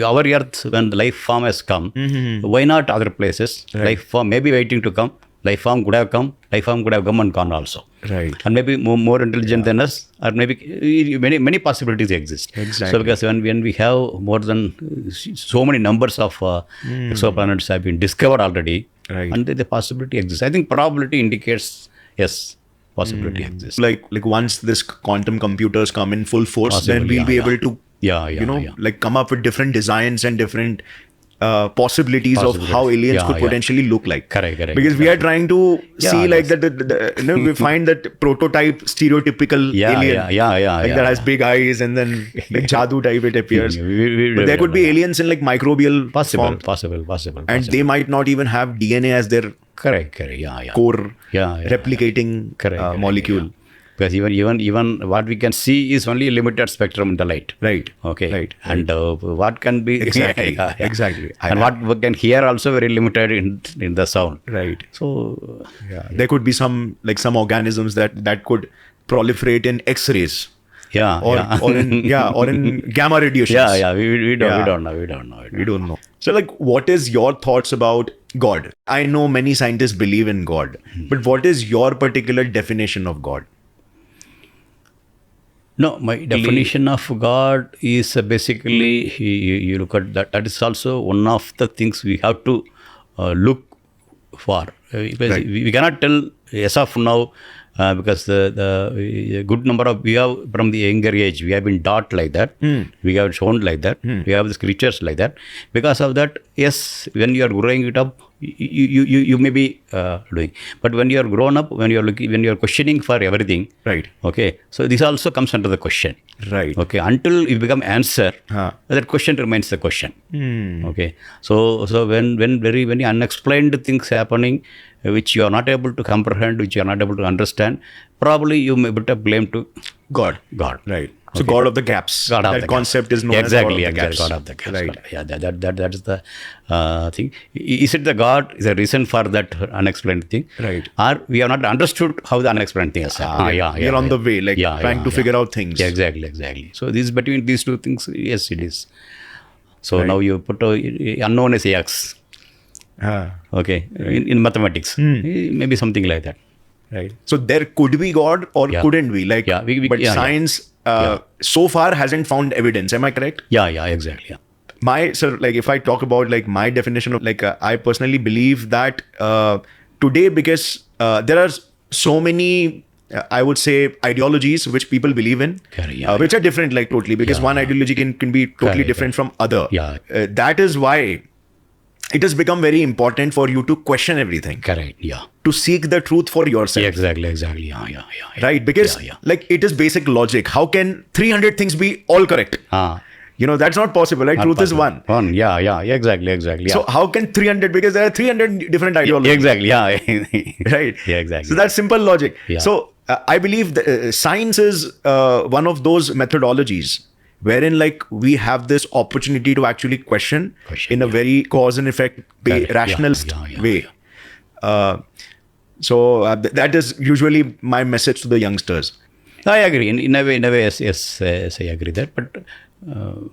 A: our Earth, when the life form has come, why not other places?
B: Right.
A: Life form may be waiting to come. Life form could have come. Life form could have come and gone also.
B: Right.
A: And maybe more intelligent than us, or maybe many possibilities exist.
B: Exactly.
A: So because when we have more than so many numbers of exoplanets have been discovered already, and the possibility exists. I think probability indicates yes, possibility exists.
B: Like once this quantum computers come in full force, then we'll be able to like come up with different designs and different possibilities of how aliens could potentially look like.
A: Correct.
B: Because we are trying to see like that, we find that prototype stereotypical alien that has big eyes and then like jadoo type it appears. But there could be aliens in like microbial form.
A: Possible.
B: And they might not even have DNA as their core replicating molecule.
A: Because even what we can see is only limited spectrum in the light.
B: Right.
A: Okay.
B: Right.
A: And what can be
B: exactly.
A: And what we can hear also very limited in the sound.
B: Right.
A: So
B: there could be some organisms that could proliferate in X-rays. Or in gamma radiations.
A: We don't know.
B: So like, what is your thoughts about God? I know many scientists believe in God, but what is your particular definition of God?
A: No, my definition of God is basically, you look at that. That is also one of the things we have to look for. We cannot tell as of now, because the good number of, we have from the younger age, we have been taught like that. We have shown like that. We have the scriptures like that. Because of that, yes, when you are growing it up, you may be doing. But when you are grown up, when you are questioning for everything,
B: right?
A: Okay, so this also comes under the question,
B: right?
A: Okay, until you become answer, that question remains the question. Okay, so when very unexplained things happening, which you are not able to comprehend, which you are not able to understand, probably you may put a blame to God.
B: Right. So God of the gaps. That concept is known as God of the gaps.
A: God of the gaps.
B: Right.
A: Yeah, that is the thing. Is it the God is a reason for that unexplained thing?
B: Right.
A: Or we have not understood how the unexplained thing has happened.
B: You're on the way, like trying to figure out things.
A: Yeah, exactly. So this between these two things, yes, it is. So now you put unknown as X. Okay, in mathematics, maybe something like that.
B: Right. So there could be God or couldn't be. Like, but science so far hasn't found evidence. Am I correct?
A: Yeah, exactly.
B: Like if I talk about like my definition of like, I personally believe that today, because there are so many, I would say, ideologies which people believe in, which are different, like totally, because one ideology can be totally different from other. That is why it has become very important for you to question everything.
A: Correct. Yeah.
B: To seek the truth for yourself.
A: Exactly. Yeah.
B: Right? Because like it is basic logic. How can 300 things be all correct? That's not possible, right? Truth is one.
A: Yeah. Exactly. Yeah.
B: So how can 300? Because there are 300 different ideologies.
A: Exactly. Yeah.
B: Right.
A: Yeah. Exactly.
B: So that's simple logic.
A: Yeah.
B: So I believe science is one of those methodologies wherein like we have this opportunity to actually question in a very cause and effect rationalist way. So that is usually my message to the youngsters.
A: I agree. In a way, yes, I agree that. But when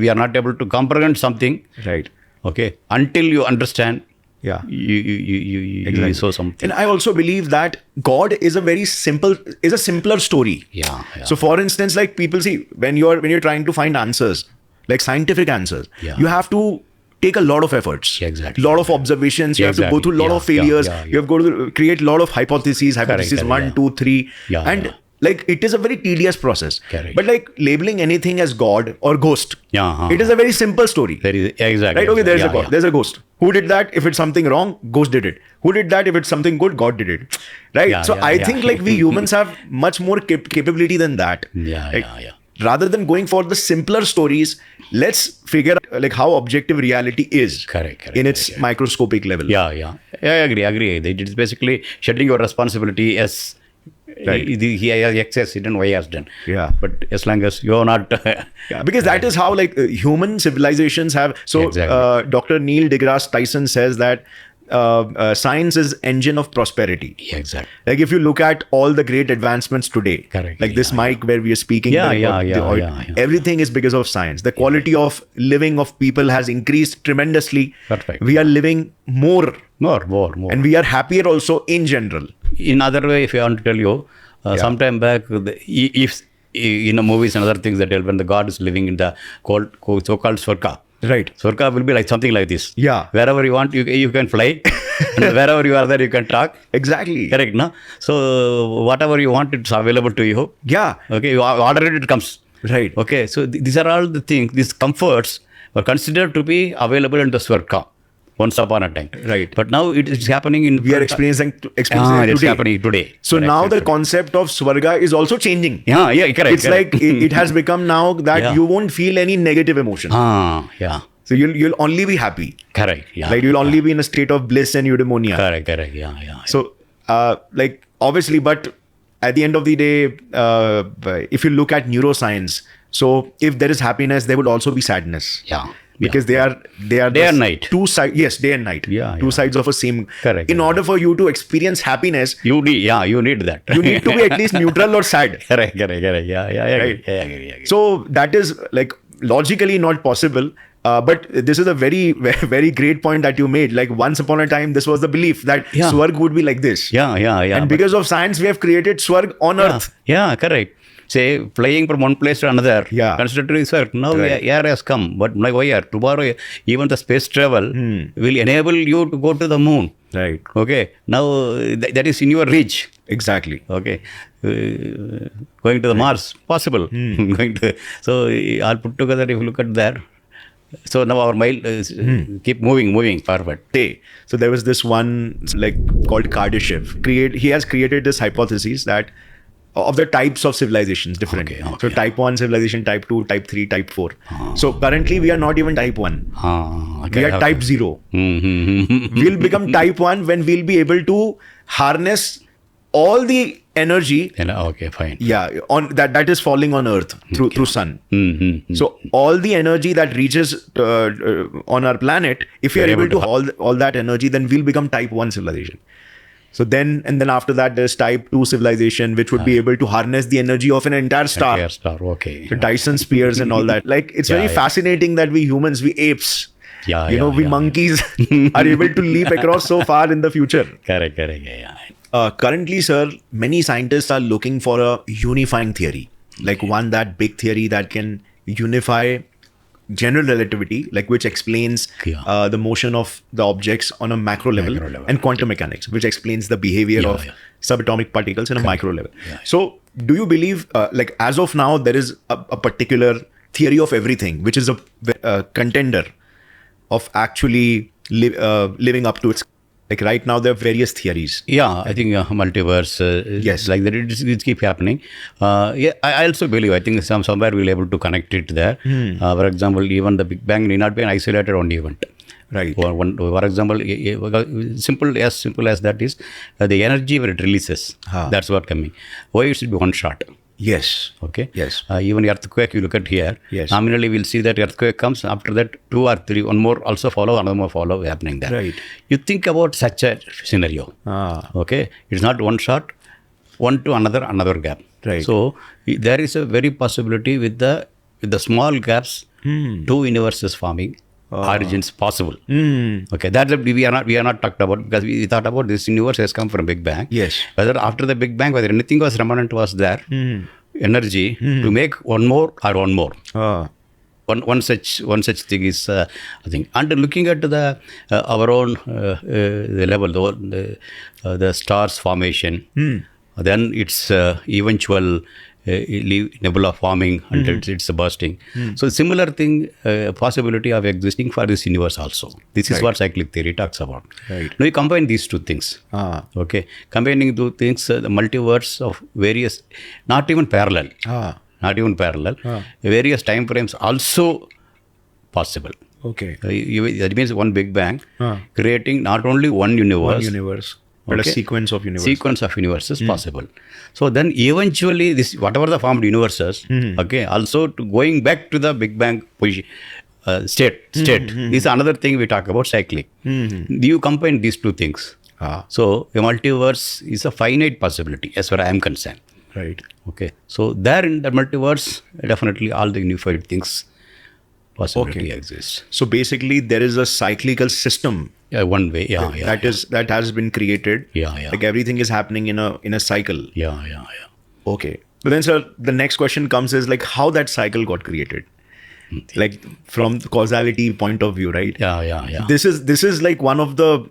A: we are not able to comprehend something,
B: right?
A: Okay, until you understand,
B: you
A: saw something.
B: And I also believe that God is a simpler story.
A: Yeah.
B: So for instance, like people see when you're trying to find answers, like scientific answers, you have to take a lot of efforts,
A: exactly,
B: lot of observations. You have to go through a lot of failures. You have to create a lot of hypotheses,
A: correct,
B: 1, 2, 3, and like it is a very tedious process.
A: Correct.
B: But like labeling anything as God or ghost, it is a very simple story.
A: Exactly.
B: Right? Okay, there's a God. There's a ghost. Who did that? If it's something wrong, ghost did it. Who did that? If it's something good, God did it. Right? So I think like we humans have much more capability than that. Rather than going for the simpler stories, let's figure out like how objective reality is.
A: Correct.
B: In its microscopic level.
A: Yeah. I agree. It is basically shedding your responsibility as he has access, he done, why he has done.
B: Yeah.
A: But as long as you're not...
B: because that is how like human civilizations have... So Dr. Neil deGrasse Tyson says that science is engine of prosperity.
A: Exactly.
B: Like if you look at all the great advancements today,
A: correct,
B: like this mic where we are speaking, everything is because of science. The quality of living of people has increased tremendously.
A: Perfect.
B: We are living more.
A: And
B: we are happier also in general.
A: In other way, if I want to tell you, sometime back, if in movies and other things that tell when the God is living in the so-called Swarga.
B: Right.
A: Swarga will be like something like this.
B: Yeah.
A: Wherever you want, you can fly. And wherever you are there, you can talk.
B: Exactly.
A: Correct, no? So whatever you want, it's available to you.
B: Yeah.
A: Okay, you order it, it comes.
B: Right.
A: Okay, so these are all the things, these comforts were considered to be available in the Swarga once upon a time.
B: Right.
A: But now it is happening in...
B: We are experiencing it
A: it's
B: today.
A: happening today.
B: So now the concept of Swarga is also changing.
A: Yeah, correct.
B: It's like it has become now that you won't feel any negative emotion. So you'll only be happy.
A: Correct. Yeah.
B: Like you'll only be in a state of bliss and eudaimonia.
A: Correct. Yeah.
B: So like obviously, but at the end of the day, if you look at neuroscience, so if there is happiness, there would also be sadness.
A: Yeah.
B: Because they are
A: day and night.
B: Two sides. Yes, day and night. Two sides of a same.
A: Correct.
B: In order for you to experience happiness,
A: you need that.
B: You need to be at least neutral or sad.
A: Correct. Yeah. I agree.
B: So that is like logically not possible. But this is a very, very great point that you made. Like once upon a time, this was the belief that Swarg would be like this.
A: Yeah.
B: And because of science, we have created Swarg on Earth.
A: Yeah, correct. Say, flying from one place to another, considered Swarg. Now air has come. But like why air? Tomorrow, even the space travel will enable you to go to the moon.
B: Right.
A: Okay. Now, that is in your reach.
B: Exactly.
A: Okay. Going to the Mars, possible. So, all put together, if you look at that. So now our mind keep moving forward.
B: So there was this one like called Kardashev. He has created this hypothesis that of the types of civilizations different.
A: Okay.
B: So type 1 civilization, type 2, type 3, type 4. So currently we are not even type 1. We are type 0. We'll become type 1 when we'll be able to harness all the energy.
A: Okay, fine.
B: Yeah, on that is falling on Earth through sun. So all the energy that reaches on our planet, if we are able to all that energy, then we'll become type 1 civilization. So then after that, there's type 2 civilization, which would be able to harness the energy of an entire star.
A: Okay.
B: So Dyson spheres and all that. Like it's very fascinating that we humans, we apes, we monkeys are able to leap across so far in the future.
A: Correct.
B: Currently, sir, many scientists are looking for a unifying theory, like that big theory that can unify general relativity, like which explains the motion of the objects on a macro level, and quantum mechanics, which explains the behavior of subatomic particles in a micro level. So do you believe, like as of now, there is a particular theory of everything, which is a contender of actually living up to its. Like right now, there are various theories.
A: Yeah, I think multiverse.
B: Yes.
A: Like that, it keep happening. Yeah, I also believe. I think somewhere we'll able to connect it there. For example, even the Big Bang need not be an isolated one event.
B: Right.
A: For example, simple as that is the energy where it releases. That's what coming. Why it should be one shot?
B: Yes.
A: Okay.
B: Yes.
A: Even earthquake, you look at here.
B: Yes.
A: Nominally, we'll see that earthquake comes. After that, 2 or 3, one more also follow, another more follow happening there.
B: Right.
A: You think about such a scenario. Okay. It's not one shot, one to another gap.
B: Right.
A: So there is a very possibility with the small gaps, 2 universes forming. Origins possible. Okay, that's we are not talked about, because we thought about this universe has come from Big Bang.
B: Yes.
A: Whether after the Big Bang, whether anything was remnant was there, energy to make one more or one more. One such thing is I think. And looking at the our own the level, the stars formation, then its eventual nebula forming until it's bursting. So similar thing, possibility of existing for this universe also. This is what cyclic theory talks about.
B: Right.
A: Now you combine these two things. Okay, combining two things, the multiverse of various, not even parallel, various time frames also possible.
B: Okay.
A: That means one Big Bang creating not only one universe.
B: But
A: Okay.
B: a sequence of universes.
A: Sequence of universes possible. So then eventually this, whatever the formed universes, okay, also to going back to the Big Bang position, state. This is another thing we talk about, cyclic. You combine these two things. So a multiverse is a finite possibility as far as I am concerned.
B: Right.
A: Okay. So there in the multiverse, definitely all the unified things possibility exists.
B: So basically, there is a cyclical system.
A: Yeah, one way.
B: That has been created.
A: Yeah.
B: Like everything is happening in a cycle.
A: Yeah.
B: Okay. But then, sir, the next question comes is like how that cycle got created. Like from the causality point of view, right?
A: Yeah.
B: This is like one of the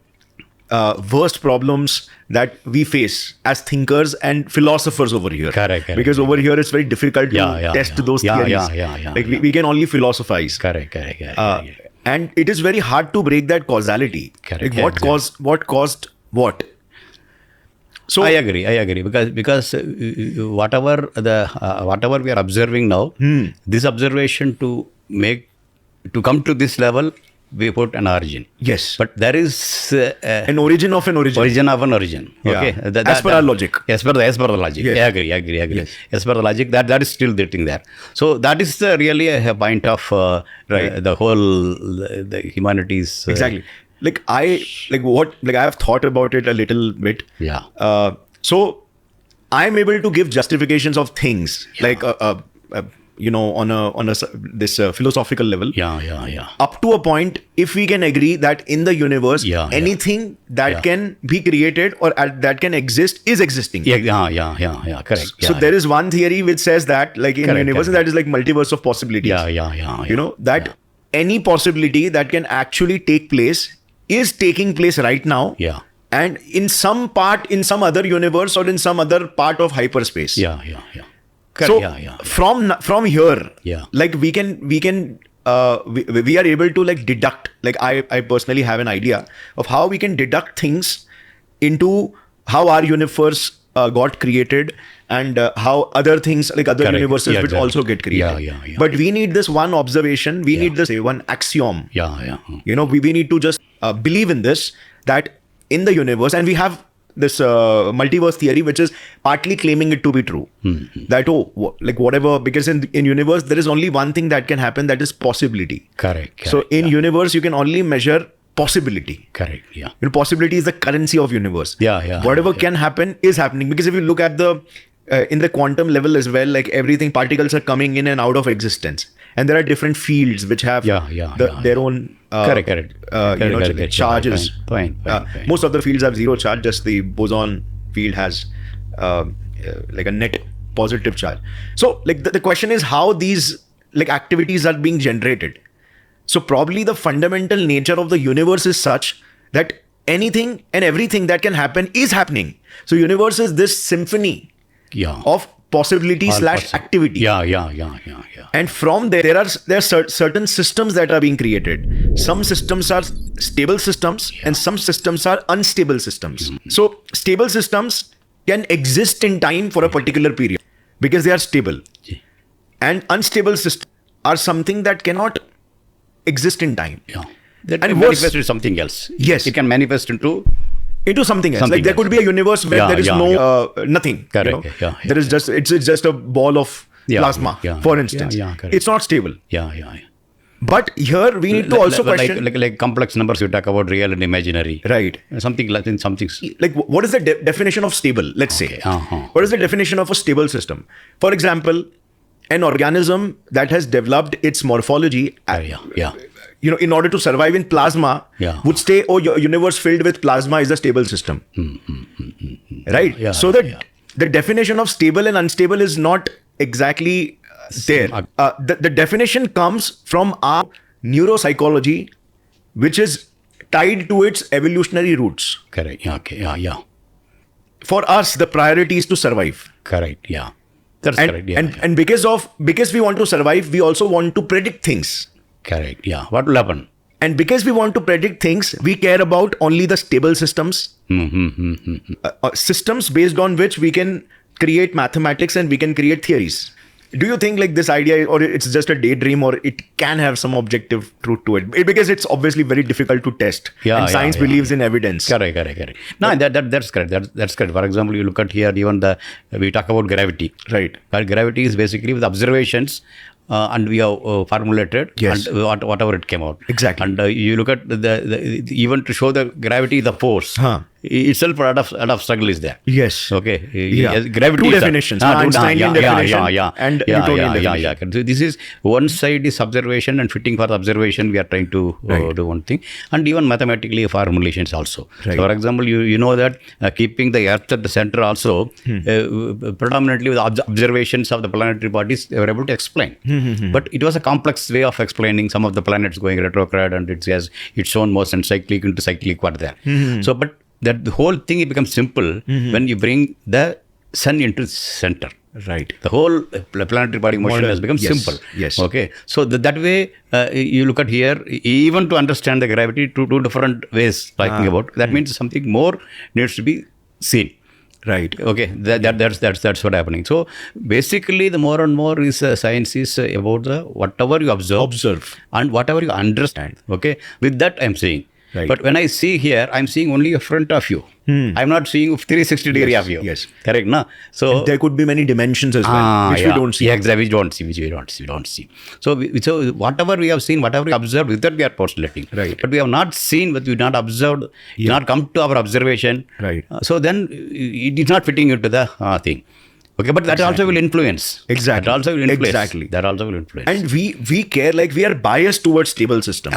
B: worst problems that we face as thinkers and philosophers over here.
A: Correct.
B: Because over here it's very difficult to test those theories. Like we can only philosophize.
A: Correct.
B: And it is very hard to break that causality.
A: Correct.
B: Like what caused what? So
A: I agree because whatever we are observing now, this observation to come to this level, we put an origin.
B: Yes.
A: But there is
B: an origin of an origin.
A: Origin of an origin.
B: Yeah.
A: Okay.
B: As per our logic.
A: As per the logic.
B: Yes.
A: I agree.
B: Yes.
A: As per the logic, that is still the thing there. So that is really a point of the whole the humanities.
B: Exactly. I have thought about it a little bit.
A: Yeah.
B: So I'm able to give justifications of things on this philosophical level.
A: Yeah.
B: Up to a point, if we can agree that in the universe, anything that can be created or that can exist is existing.
A: Yeah. Correct.
B: So there is one theory which says that, like in universe, that is like multiverse of possibilities.
A: Yeah.
B: That any possibility that can actually take place is taking place right now.
A: Yeah.
B: And in some part, in some other universe or in some other part of hyperspace.
A: Yeah.
B: So from here, like we are able to like deduct. Like I personally have an idea of how we can deduct things into how our universe got created and how other things like other universes will also get created.
A: Yeah.
B: But we need this one observation. We need this one axiom.
A: Yeah.
B: We need to just believe in this, that in the universe, and we have this multiverse theory, which is partly claiming it to be true. That, whatever, because in universe, there is only one thing that can happen, that is possibility.
A: Correct.
B: So in universe, you can only measure possibility.
A: Correct. Yeah.
B: Possibility is the currency of universe. Whatever can happen is happening. Because if you look at the in the quantum level as well, like everything, particles are coming in and out of existence. And there are different fields which have their own charges.
A: Fine.
B: Most of the fields have zero charge. Just the boson field has like a net positive charge. So like the question is how these like activities are being generated. So probably the fundamental nature of the universe is such that anything and everything that can happen is happening. So universe is this symphony of possibility / activity.
A: Yeah.
B: And from there are certain systems that are being created. Some systems are stable systems and some systems are unstable systems. So stable systems can exist in time for a particular period because they are stable. And unstable systems are something that cannot exist in time.
A: That can manifest into something else.
B: Yes.
A: It can manifest into
B: something else. Like there could be a universe where there is no nothing.
A: Correct.
B: There is just it's just a ball of plasma, for instance. It's not stable.
A: Yeah.
B: But here we need to also question
A: like complex numbers. You talk about real and imaginary.
B: Right.
A: Something like
B: like what is the definition of stable? Let's say. What is the definition of a stable system? For example, an organism that has developed its morphology. In order to survive in plasma, would say, oh, your universe filled with plasma is a stable system. Right? So the definition of stable and unstable is not exactly there. The definition comes from our neuropsychology, which is tied to its evolutionary roots.
A: Correct. Yeah.
B: For us, the priority is to survive.
A: Correct. Yeah. That's correct.
B: And because we want to survive, we also want to predict things.
A: Correct. Yeah. What will happen?
B: And because we want to predict things, we care about only the stable systems. Systems based on which we can create mathematics and we can create theories. Do you think like this idea, or it's just a daydream, or it can have some objective truth to it? Because it's obviously very difficult to test. And science believes in evidence.
A: Correct. No, that's correct. That's correct. For example, you look at here, even we talk about gravity.
B: Right.
A: Gravity is basically with observations. And we have formulated and whatever it came out.
B: Exactly.
A: And you look at the even to show the gravity, the force itself, a lot of struggle is there.
B: Yes.
A: Okay.
B: Gravity. Two definitions. Einsteinian definition and Newtonian definition.
A: So this is one side is observation and fitting for the observation. We are trying to do one thing, and even mathematically formulations also.
B: Right.
A: So for example, you know that keeping the Earth at the center also, predominantly with observations of the planetary bodies, they were able to explain. But it was a complex way of explaining some of the planets going retrograde, and it has its own motion, cyclic into cyclic, what there. So, but that the whole thing, it becomes simple when you bring the sun into center.
B: Right.
A: The whole planetary body motion has become simple.
B: Yes.
A: Okay. So that way, you look at here, even to understand the gravity, two different ways talking about. That means something more needs to be seen.
B: Right.
A: Okay. That's what happening. So basically, the more and more is science is about the whatever you observe and whatever you understand. Okay. With that, I'm saying.
B: Right.
A: But when I see here, I'm seeing only a front of you. I'm not seeing 360 degree of you.
B: Yes.
A: Correct, no? So
B: and there could be many dimensions as well, which we don't see.
A: Yeah, exactly. Which we don't see. So whatever we have seen, whatever we observed, with that we are postulating.
B: Right.
A: But we have not seen, but we have not observed, not come to our observation.
B: Right.
A: So then it is not fitting into the thing. Okay, but that also will influence.
B: Exactly.
A: That also will influence.
B: Exactly.
A: That also will influence.
B: And we care, like we are biased towards stable systems.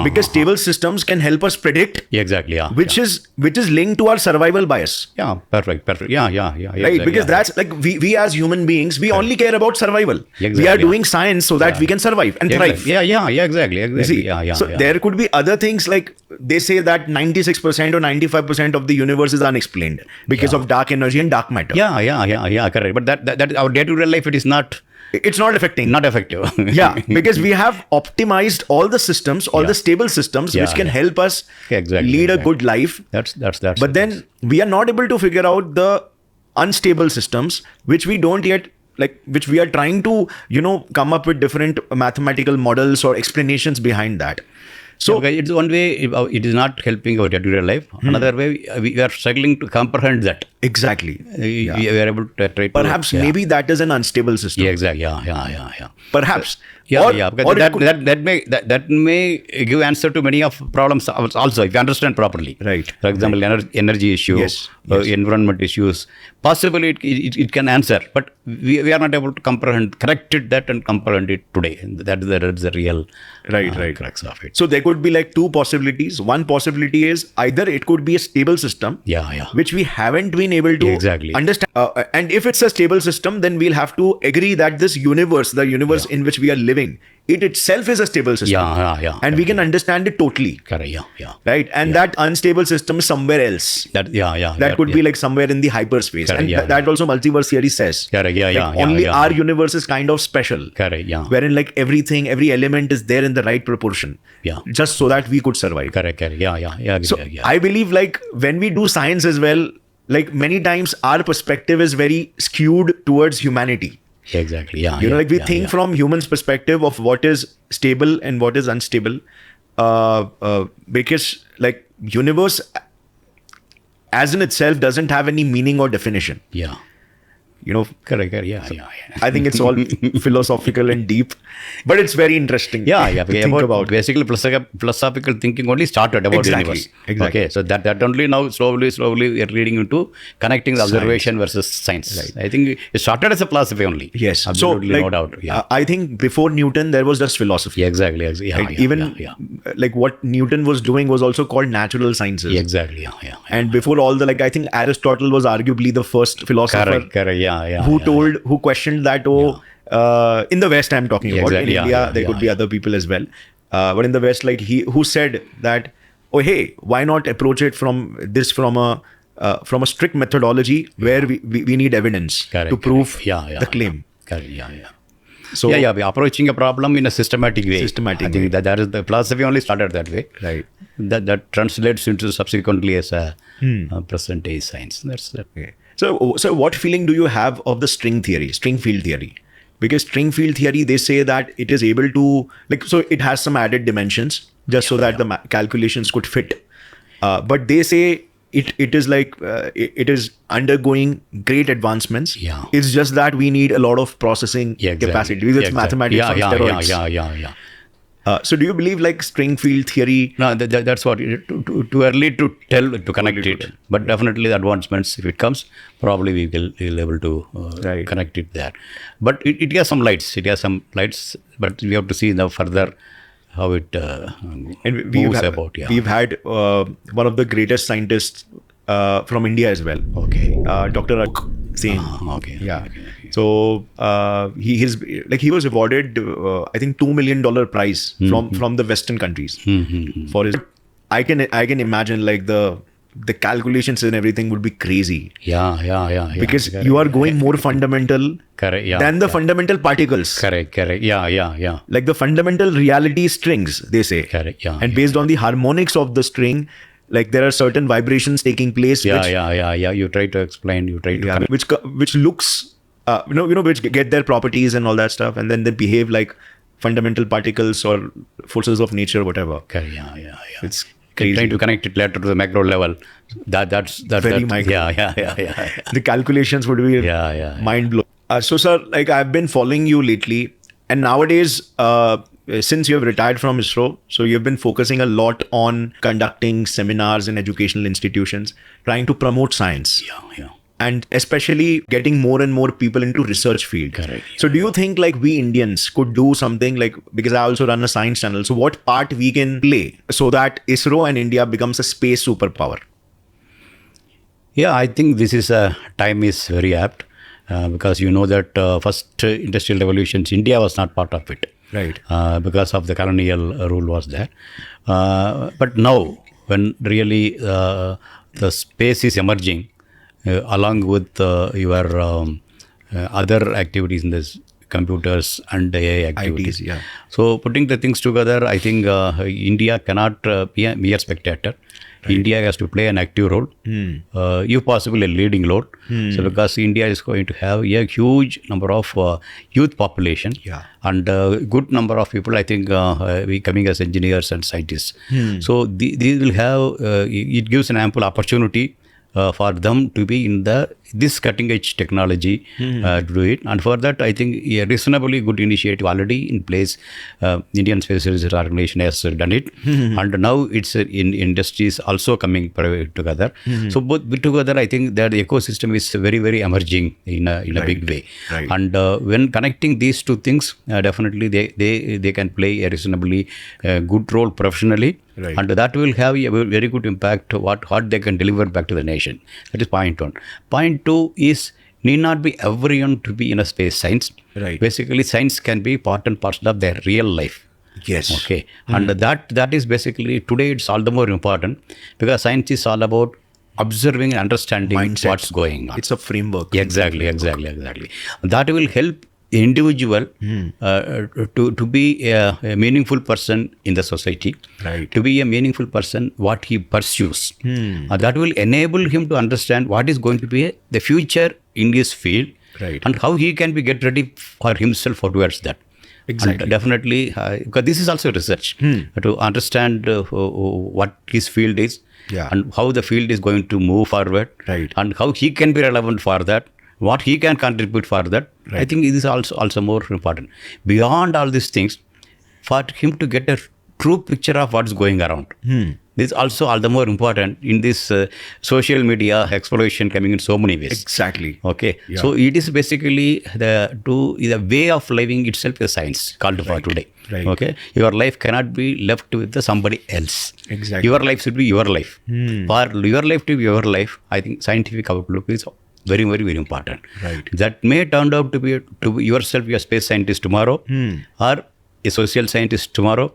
B: Because stable systems can help us predict.
A: Exactly, yeah.
B: Which is linked to our survival bias.
A: Yeah, perfect. Yeah.
B: Right,
A: Exactly,
B: because that's like we as human beings, we only care about survival.
A: Exactly,
B: we are doing science so that we can survive and thrive.
A: Yeah, exactly.
B: See, so there could be other things, like they say that 96% or 95% of the universe is unexplained because of dark energy and dark matter.
A: Yeah, correct. But that our day-to-day life, it is not.
B: It's not affecting.
A: Not effective.
B: Yeah, because we have optimized all the systems, all the stable systems, which can help us lead a good life.
A: That's.
B: But then we are not able to figure out the unstable systems, which we don't yet, like, which we are trying to, come up with different mathematical models or explanations behind that. So
A: it's one way, it is not helping our day-to-day life. Another way, we are struggling to comprehend that.
B: Exactly.
A: We are able to try to...
B: Perhaps maybe that is an unstable system.
A: Yeah, exactly. Yeah.
B: Perhaps.
A: Because that may give answer to many of problems also, if you understand properly.
B: Right.
A: For example, energy issues, environment issues. Possibly it can answer, but we are not able to correct that and comprehend it today. That is the real crux of it.
B: So there could be like two possibilities. One possibility is either it could be a stable system, which we haven't been able to understand. And if it's a stable system, then we'll have to agree that this universe, the universe in which we are living living, it itself is a stable system.
A: Yeah.
B: And we can understand it totally.
A: Correct. Yeah.
B: Right? And that unstable system is somewhere else. That could be like somewhere in the hyperspace.
A: Correct,
B: and that also multiverse theory says.
A: Correct.
B: Only our universe is kind of special.
A: Correct. Yeah.
B: Wherein like everything, every element is there in the right proportion.
A: Yeah.
B: Just so that we could survive.
A: Correct. Yeah.
B: So I believe like when we do science as well, like many times our perspective is very skewed towards humanity.
A: Exactly. Yeah.
B: Like we think from humans' perspective of what is stable and what is unstable, because like universe as in itself doesn't have any meaning or definition.
A: Yeah.
B: Correct.
A: Yeah.
B: I think it's all philosophical and deep, but it's very interesting.
A: Yeah.
B: To think about.
A: Basically, philosophical thinking only started about the universe.
B: Exactly.
A: Okay, so that only now slowly we are leading into connecting the observation versus science.
B: Right.
A: I think it started as a philosophy only.
B: Yes.
A: Absolutely,
B: so, like,
A: no doubt. Yeah.
B: I think before Newton there was just philosophy.
A: Yeah, exactly.
B: Right? Like what Newton was doing was also called natural sciences.
A: Exactly. Yeah.
B: And before all the I think Aristotle was arguably the first philosopher.
A: Correct. Yeah.
B: Who questioned that in the West I'm talking about. In India there could be other people as well, but in the West who said that hey, why not approach it from a strict methodology where we need evidence to prove the claim.
A: Correct. Yeah.
B: So
A: we're approaching a problem in a systematic way. I think that is the philosophy only started that way.
B: Right.
A: That translates into subsequently as a present day science. That's that.
B: Okay. So what feeling do you have of the string field theory? Because string field theory, they say that it is able to so it has some added dimensions just so that the calculations could fit. But they say it is it is undergoing great advancements.
A: Yeah.
B: It's just that we need a lot of processing capacity. Because it's mathematics on steroids.
A: Yeah.
B: So do you believe string field theory?
A: No, that's what too early to tell to connect it. But definitely the advancements, if it comes, probably we will able to connect it there. But it has some lights. But we have to see now further how it moves about. Yeah.
B: We've had one of the greatest scientists from India as well.
A: Okay.
B: Dr. Singh.
A: Okay.
B: Yeah. So he was awarded I think $2 million prize from the Western countries for his. I can imagine the calculations and everything would be crazy.
A: Yeah.
B: Because you are going more fundamental than the fundamental particles.
A: Correct. Yeah.
B: Like the fundamental reality strings, they say.
A: Correct. Yeah.
B: And based on the harmonics of the string, there are certain vibrations taking place.
A: Yeah. You try to explain.
B: Which looks. Which get their properties and all that stuff, and then they behave like fundamental particles or forces of nature, whatever.
A: Okay, yeah.
B: It's crazy.
A: Trying to connect it later to the macro level. That's
B: very micro.
A: Yeah.
B: The calculations would be mind blowing. So, sir, I've been following you lately, and nowadays, since you have retired from ISRO, so you've been focusing a lot on conducting seminars in educational institutions, trying to promote science.
A: Yeah.
B: And especially getting more and more people into research field.
A: Correct.
B: So do you think we Indians could do something because I also run a science channel. So what part we can play so that ISRO and India becomes a space superpower?
A: Yeah, I think this is time is very apt because that first industrial revolutions, India was not part of it.
B: Right.
A: Because of the colonial rule was there. But now when really the space is emerging, along with your other activities in this computers and AI activities.
B: ITs, yeah.
A: So putting the things together, I think India cannot be a mere spectator. Right. India has to play an active role, if possible a leading role. So because India is going to have a huge number of youth population and good number of people, I think, coming as engineers and scientists. So these will have, it gives an ample opportunity for them to be in this cutting edge technology to do it. And for that, I think a reasonably good initiative already in place. Indian Space Research Organization has done it. And now it's in industries also coming together. So both together, I think that the ecosystem is very, very emerging in a big way.
B: Right.
A: And when connecting these two things, definitely they can play a reasonably good role professionally.
B: Right.
A: And that will have a very good impact what they can deliver back to the nation. That is point one. Point two is need not be everyone to be in a space science.
B: Right.
A: Basically, science can be part and parcel of their real life.
B: Yes.
A: Okay. And that is basically, today it's all the more important because science is all about observing and understanding
B: Mindset.
A: what's going on.
B: It's a framework.
A: Exactly. That will help individual to be a meaningful person in the society,
B: Right.
A: to be a meaningful person what he pursues. That will enable him to understand what is going to be the future in his field,
B: Right.
A: and how he can be get ready for himself towards that.
B: Exactly.
A: And definitely, because this is also research to understand what his field is,
B: Yeah.
A: and how the field is going to move forward,
B: Right.
A: and how he can be relevant for that, what he can contribute for that.
B: Right.
A: I think it is also more important. Beyond all these things, for him to get a true picture of what's going around. This is also all the more important in this social media exploration coming in so many ways.
B: Exactly.
A: Okay,
B: Yeah.
A: so it is basically the way of living itself is science called for today.
B: Right.
A: Okay, your life cannot be left with somebody else.
B: Exactly.
A: Your life should be your life. For your life to be your life, I think scientific outlook is very, very, very important.
B: Right.
A: That may turn out to be yourself a space scientist tomorrow, or a social scientist tomorrow,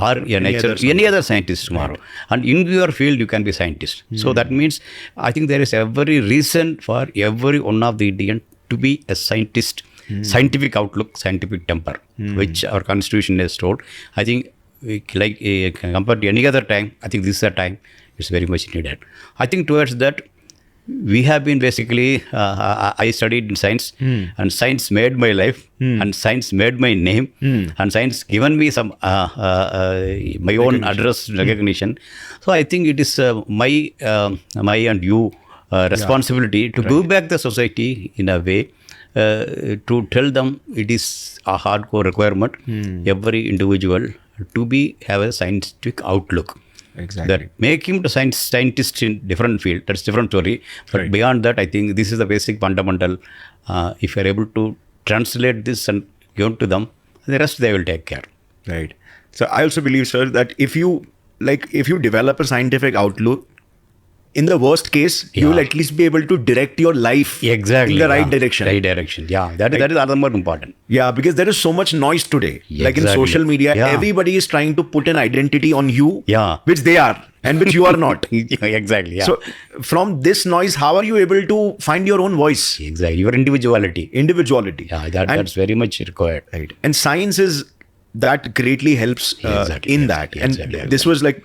A: or any other scientist tomorrow. And in your field, you can be scientist. So that means, I think there is every reason for every one of the Indian to be a scientist, scientific outlook, scientific temper, which our constitution has told. I think, compared to any other time, I think this is a time it's very much needed. I think towards that, we have been basically, I studied in science, and science made my life, and science made my name, and science given me some my own address recognition. So I think it is my and you responsibility to give back the society in a way, to tell them it is a hardcore requirement, every individual to have a scientific outlook.
B: Exactly.
A: That make him the scientist in different field. That's different story. But
B: Right.
A: beyond that, I think this is the basic fundamental. If you're able to translate this and give to them, the rest they will take care.
B: Right. So I also believe, sir, that if you develop a scientific outlook, in the worst case, you will at least be able to direct your life in the right direction.
A: Right direction. Yeah, that is other more important.
B: Yeah, because there is so much noise today.
A: Yeah,
B: like in
A: exactly.
B: social media,
A: Yeah.
B: everybody is trying to put an identity on you,
A: Yeah.
B: which they are and which you are not.
A: Exactly. Yeah.
B: So from this noise, how are you able to find your own voice?
A: Exactly. Your individuality.
B: Individuality.
A: Yeah, that's very much required.
B: Right. And science is that greatly helps
A: Exactly,
B: in
A: exactly,
B: that. And
A: exactly.
B: this was like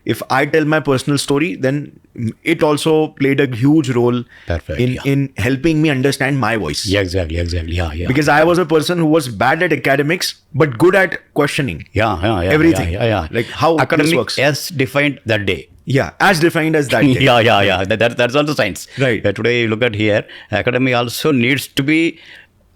B: if I tell my personal story, then it also played a huge role in helping me understand my voice.
A: Yeah, exactly. Yeah.
B: Because I was a person who was bad at academics, but good at questioning.
A: Yeah.
B: Everything.
A: Yeah.
B: Like how
A: academic
B: this works.
A: as defined that day.
B: Yeah, as defined as that day.
A: Yeah. That's also science.
B: Right.
A: Today, you look at here, academy also needs to be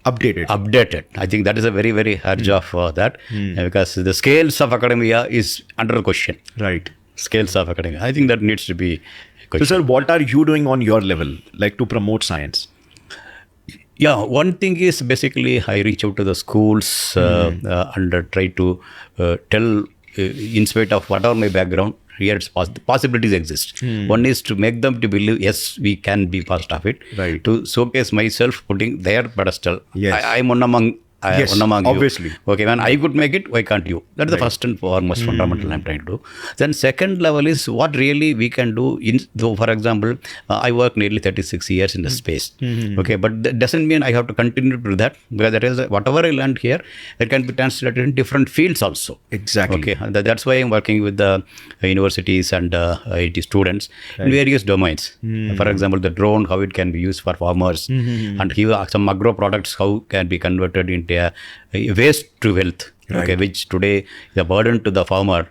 A: updated. I think that is a very, very urge of that, because the scales of academia is under question.
B: Right.
A: Scales of academia. I think that needs to be
B: So,
A: questioned.
B: sir, what are you doing on your level, like to promote science?
A: Yeah, one thing is basically I reach out to the schools and try to tell, in spite of whatever my background, here it's possibilities exist. One is to make them to believe, yes, we can be part of it.
B: Right.
A: To showcase myself, putting their pedestal.
B: Yes.
A: I'm one among
B: obviously.
A: you. Okay, when I could make it, why can't you? That's the first and foremost fundamental I'm trying to do. Then second level is what really we can do. For example, I work nearly 36 years in the space. Okay, but that doesn't mean I have to continue to do that, because that is whatever I learned here, it can be translated in different fields also.
B: Exactly.
A: Okay, that's why I'm working with the universities and IT students in various domains. For example, the drone, how it can be used for farmers, and here some agro products, how can be converted into waste to wealth. Okay, which today is a burden to the farmer.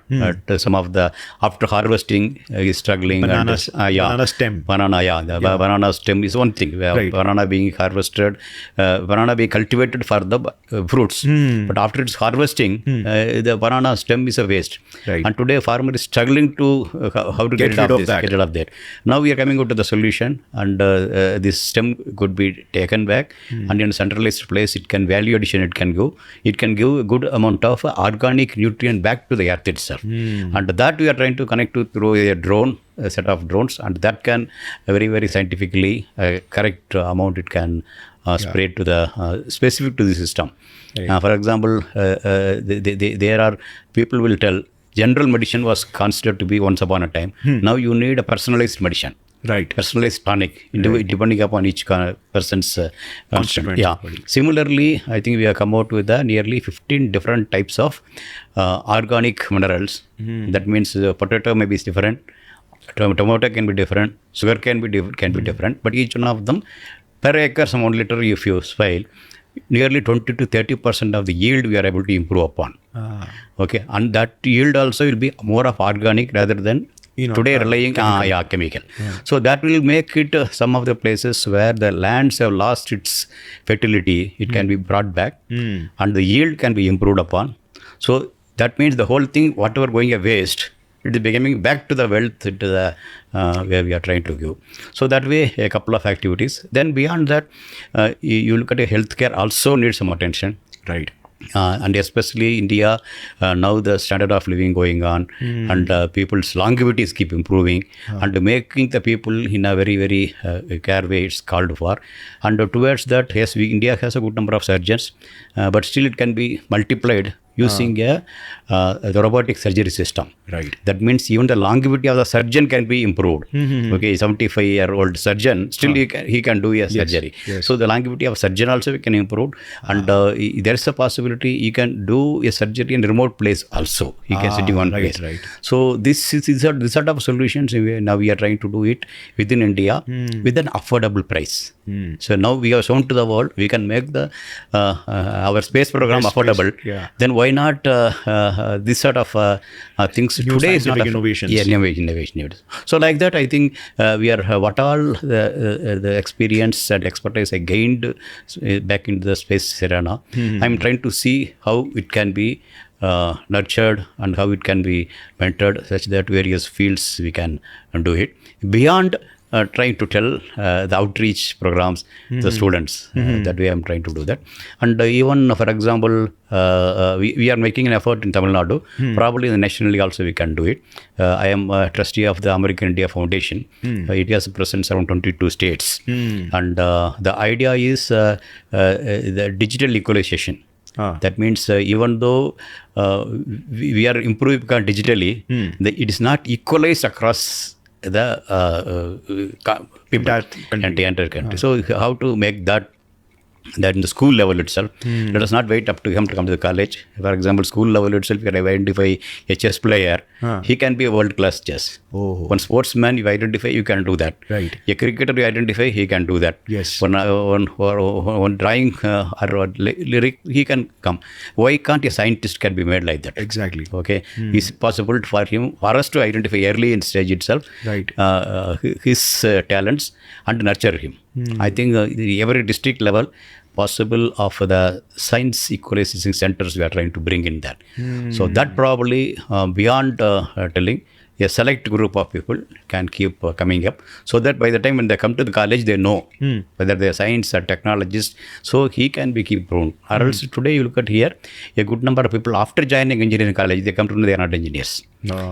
A: Some of the after harvesting is struggling.
B: Banana stem.
A: The banana stem is one thing. Banana being harvested, banana being cultivated for the fruits. But after its harvesting, the banana stem is a waste.
B: Right.
A: And today farmer is struggling to how to get rid of that. Now we are coming out to the solution, and this stem could be taken back, and in a centralized place, it can value addition. It can give a good amount of organic nutrient back to the earth itself. And that we are trying to connect to through a drone set of drones, and that can very, very scientifically correct amount it can spray to the specific to the system.
B: Right.
A: For example, there are people will tell general medicine was considered to be once upon a time. Now you need a personalized medicine.
B: Right.
A: Personalized tonic, depending upon each person's
B: Constituent
A: yeah.
B: body.
A: Similarly, I think we have come out with nearly 15 different types of organic minerals. That means potato may be different, tomato can be different, sugar can be different, but each one of them per acre, some 1 liter if you swale, nearly 20 to 30% of the yield we are able to improve upon. Okay, and that yield also will be more of organic rather than today relying chemical. So that will make it some of the places where the lands have lost its fertility, it can be brought back and the yield can be improved upon. So that means the whole thing, whatever going a waste, it is becoming back to the wealth, to the where we are trying to give. So that way, a couple of activities. Then beyond that, you look at healthcare also needs some attention.
B: Right.
A: And especially India, now the standard of living going on and people's longevities keep improving and making the people in a very, very care way it's called for. And towards that, yes, India has a good number of surgeons, but still it can be multiplied using the robotic surgery system.
B: Right.
A: That means even the longevity of the surgeon can be improved. Okay, 75-year-old surgeon, still he can do a surgery.
B: Yes.
A: So the longevity of surgeon also we can improve. And there is a possibility he can do a surgery in a remote place also. He can sit in one place.
B: Right.
A: So this sort of solutions now we are trying to do it within India with an affordable price. So now we have shown to the world we can make the our space program affordable. Then why not this sort of things
B: New
A: today is not
B: innovations.
A: Innovation. So like that, I think we are what all the experience and expertise I gained back into the space arena. I'm trying to see how it can be nurtured and how it can be mentored such that various fields we can do it. Beyond trying to tell the outreach programs, the students, that way I'm trying to do that. And even, for example, we are making an effort in Tamil Nadu, probably nationally also we can do it. I am a trustee of the American India Foundation. It has a presence around 22 states. And the idea is the digital equalization. That means even though we are improving digitally, it is not equalized across the people and the entire country. So how to make that in the school level itself. Let us not wait up to him to come to the college. For example, school level itself, you can identify a chess player. He can be a world-class chess. One sportsman you identify, you can do that.
B: Right.
A: A cricketer you identify, he can do that.
B: Yes.
A: One drawing or lyric, he can come. Why can't a scientist can be made like that?
B: Exactly.
A: Okay. It's possible for us to identify early in stage itself his talents and nurture him. I think every district level possible of the science equalization centers we are trying to bring in that. So that probably beyond telling, a select group of people can keep coming up so that by the time when they come to the college, they know whether they are science or technologists. So he can be keep grown. Or else today you look at here, a good number of people after joining engineering college, they come to know they are not engineers.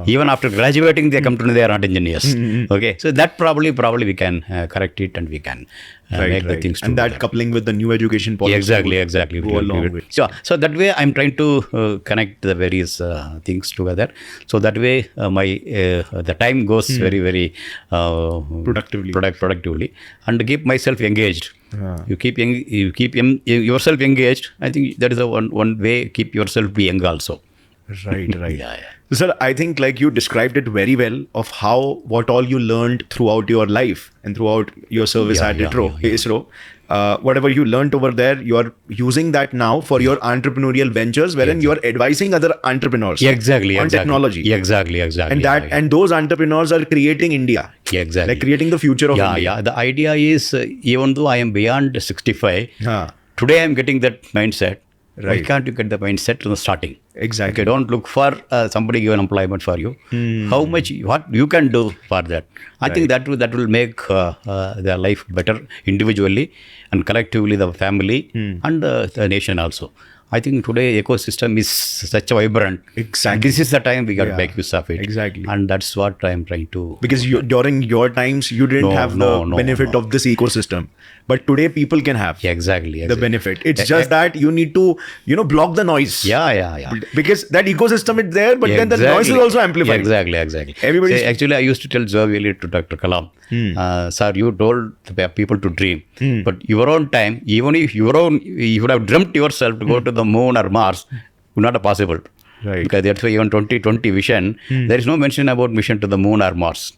A: Even after graduating, they come to know they are not engineers. Okay, so that probably we can correct it and we can make the things.
B: And that coupling with the new education policy.
A: Exactly.
B: Go along with.
A: So that way I'm trying to connect the various things together. So that way the time goes very, very productively and keep myself engaged. You keep yourself engaged. I think that is the one way. Keep yourself be young also.
B: Right.
A: Yeah.
B: So, sir, I think like you described it very well of what all you learned throughout your life and throughout your service at ISRO. Whatever you learned over there, you are using that now for your entrepreneurial ventures, wherein you are advising other entrepreneurs on technology.
A: Exactly.
B: And those entrepreneurs are creating India.
A: Exactly.
B: Like creating the future of India.
A: Yeah. The idea is, even though I am beyond 65, today I am getting that mindset. Why can't you get the mindset from the starting?
B: Exactly.
A: Okay, don't look for somebody give an employment for you. What you can do for that. I think that will make their life better individually and collectively, the family and the nation also. I think today ecosystem is such a vibrant.
B: Exactly.
A: This is the time we got to make use of it.
B: Exactly.
A: And that's what I'm trying to.
B: Because during your times, you didn't have the benefit of this ecosystem. But today people can have
A: exactly
B: the benefit. It's just that you need to, block the noise.
A: Yeah.
B: Because that ecosystem is there, but then the noise is also amplified.
A: Exactly. Actually, I used to tell jovially to Dr. Kalam, sir, you told the people to dream, but your own time, even if you would have dreamt yourself to go to the moon or Mars, not possible.
B: Right.
A: Because that's why even 2020 vision, there is no mention about mission to the moon or Mars.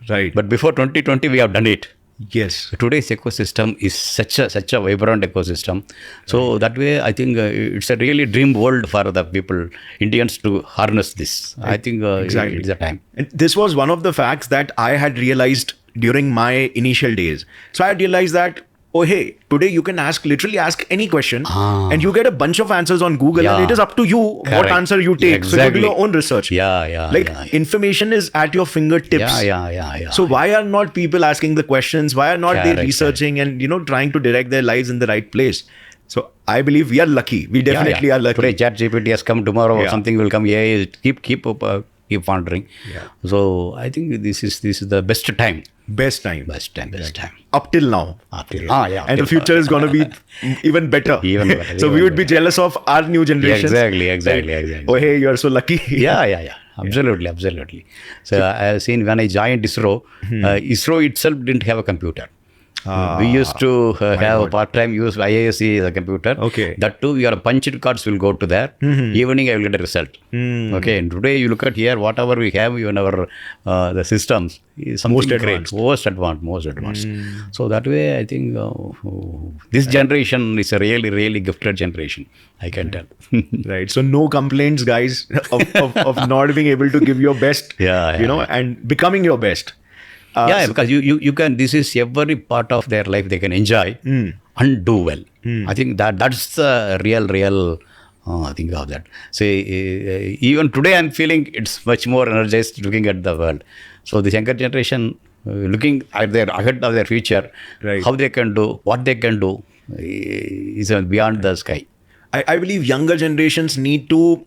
B: Right.
A: But before 2020, we have done it.
B: Yes.
A: Today's ecosystem is such a vibrant ecosystem. So that way, I think it's a really dream world for the people, Indians, to harness this. I think
B: exactly.
A: it's the time.
B: And this was one of the facts that I had realized during my initial days. So I realized that, oh, hey, today you can literally ask any question and you get a bunch of answers on Google and it is up to you what answer you take.
A: Exactly.
B: So you do your own research. Information is at your fingertips.
A: Yeah.
B: So why are not people asking the questions? Why are not they researching and, trying to direct their lives in the right place? So I believe we are lucky. We definitely are lucky.
A: Today ChatGPT has come, tomorrow something will come. Keep wandering.
B: Yeah.
A: So I think this is the best time.
B: Best time.
A: Up till now.
B: And the future is going to be even better. So we would be jealous of our new generation.
A: Exactly.
B: Oh, hey, you are so lucky.
A: Yeah. Absolutely. So I have seen when I joined ISRO, ISRO itself didn't have a computer. We used to have a part-time use IISc as a computer.
B: Okay.
A: That too, your punched cards will go to there. Evening, I will get a result. Okay. And today, you look at here, whatever we have in our the systems is something most advanced. So that way, I think this generation is a really gifted generation. I can tell.
B: Right. So no complaints, guys, of not being able to give your best. And becoming your best.
A: Because you can, this is every part of their life they can enjoy and do well. I think that's the real think of that. Say, even today I'm feeling it's much more energized looking at the world. So the younger generation looking at ahead of their future, how they can do, what they can do is beyond the sky.
B: I believe younger generations need to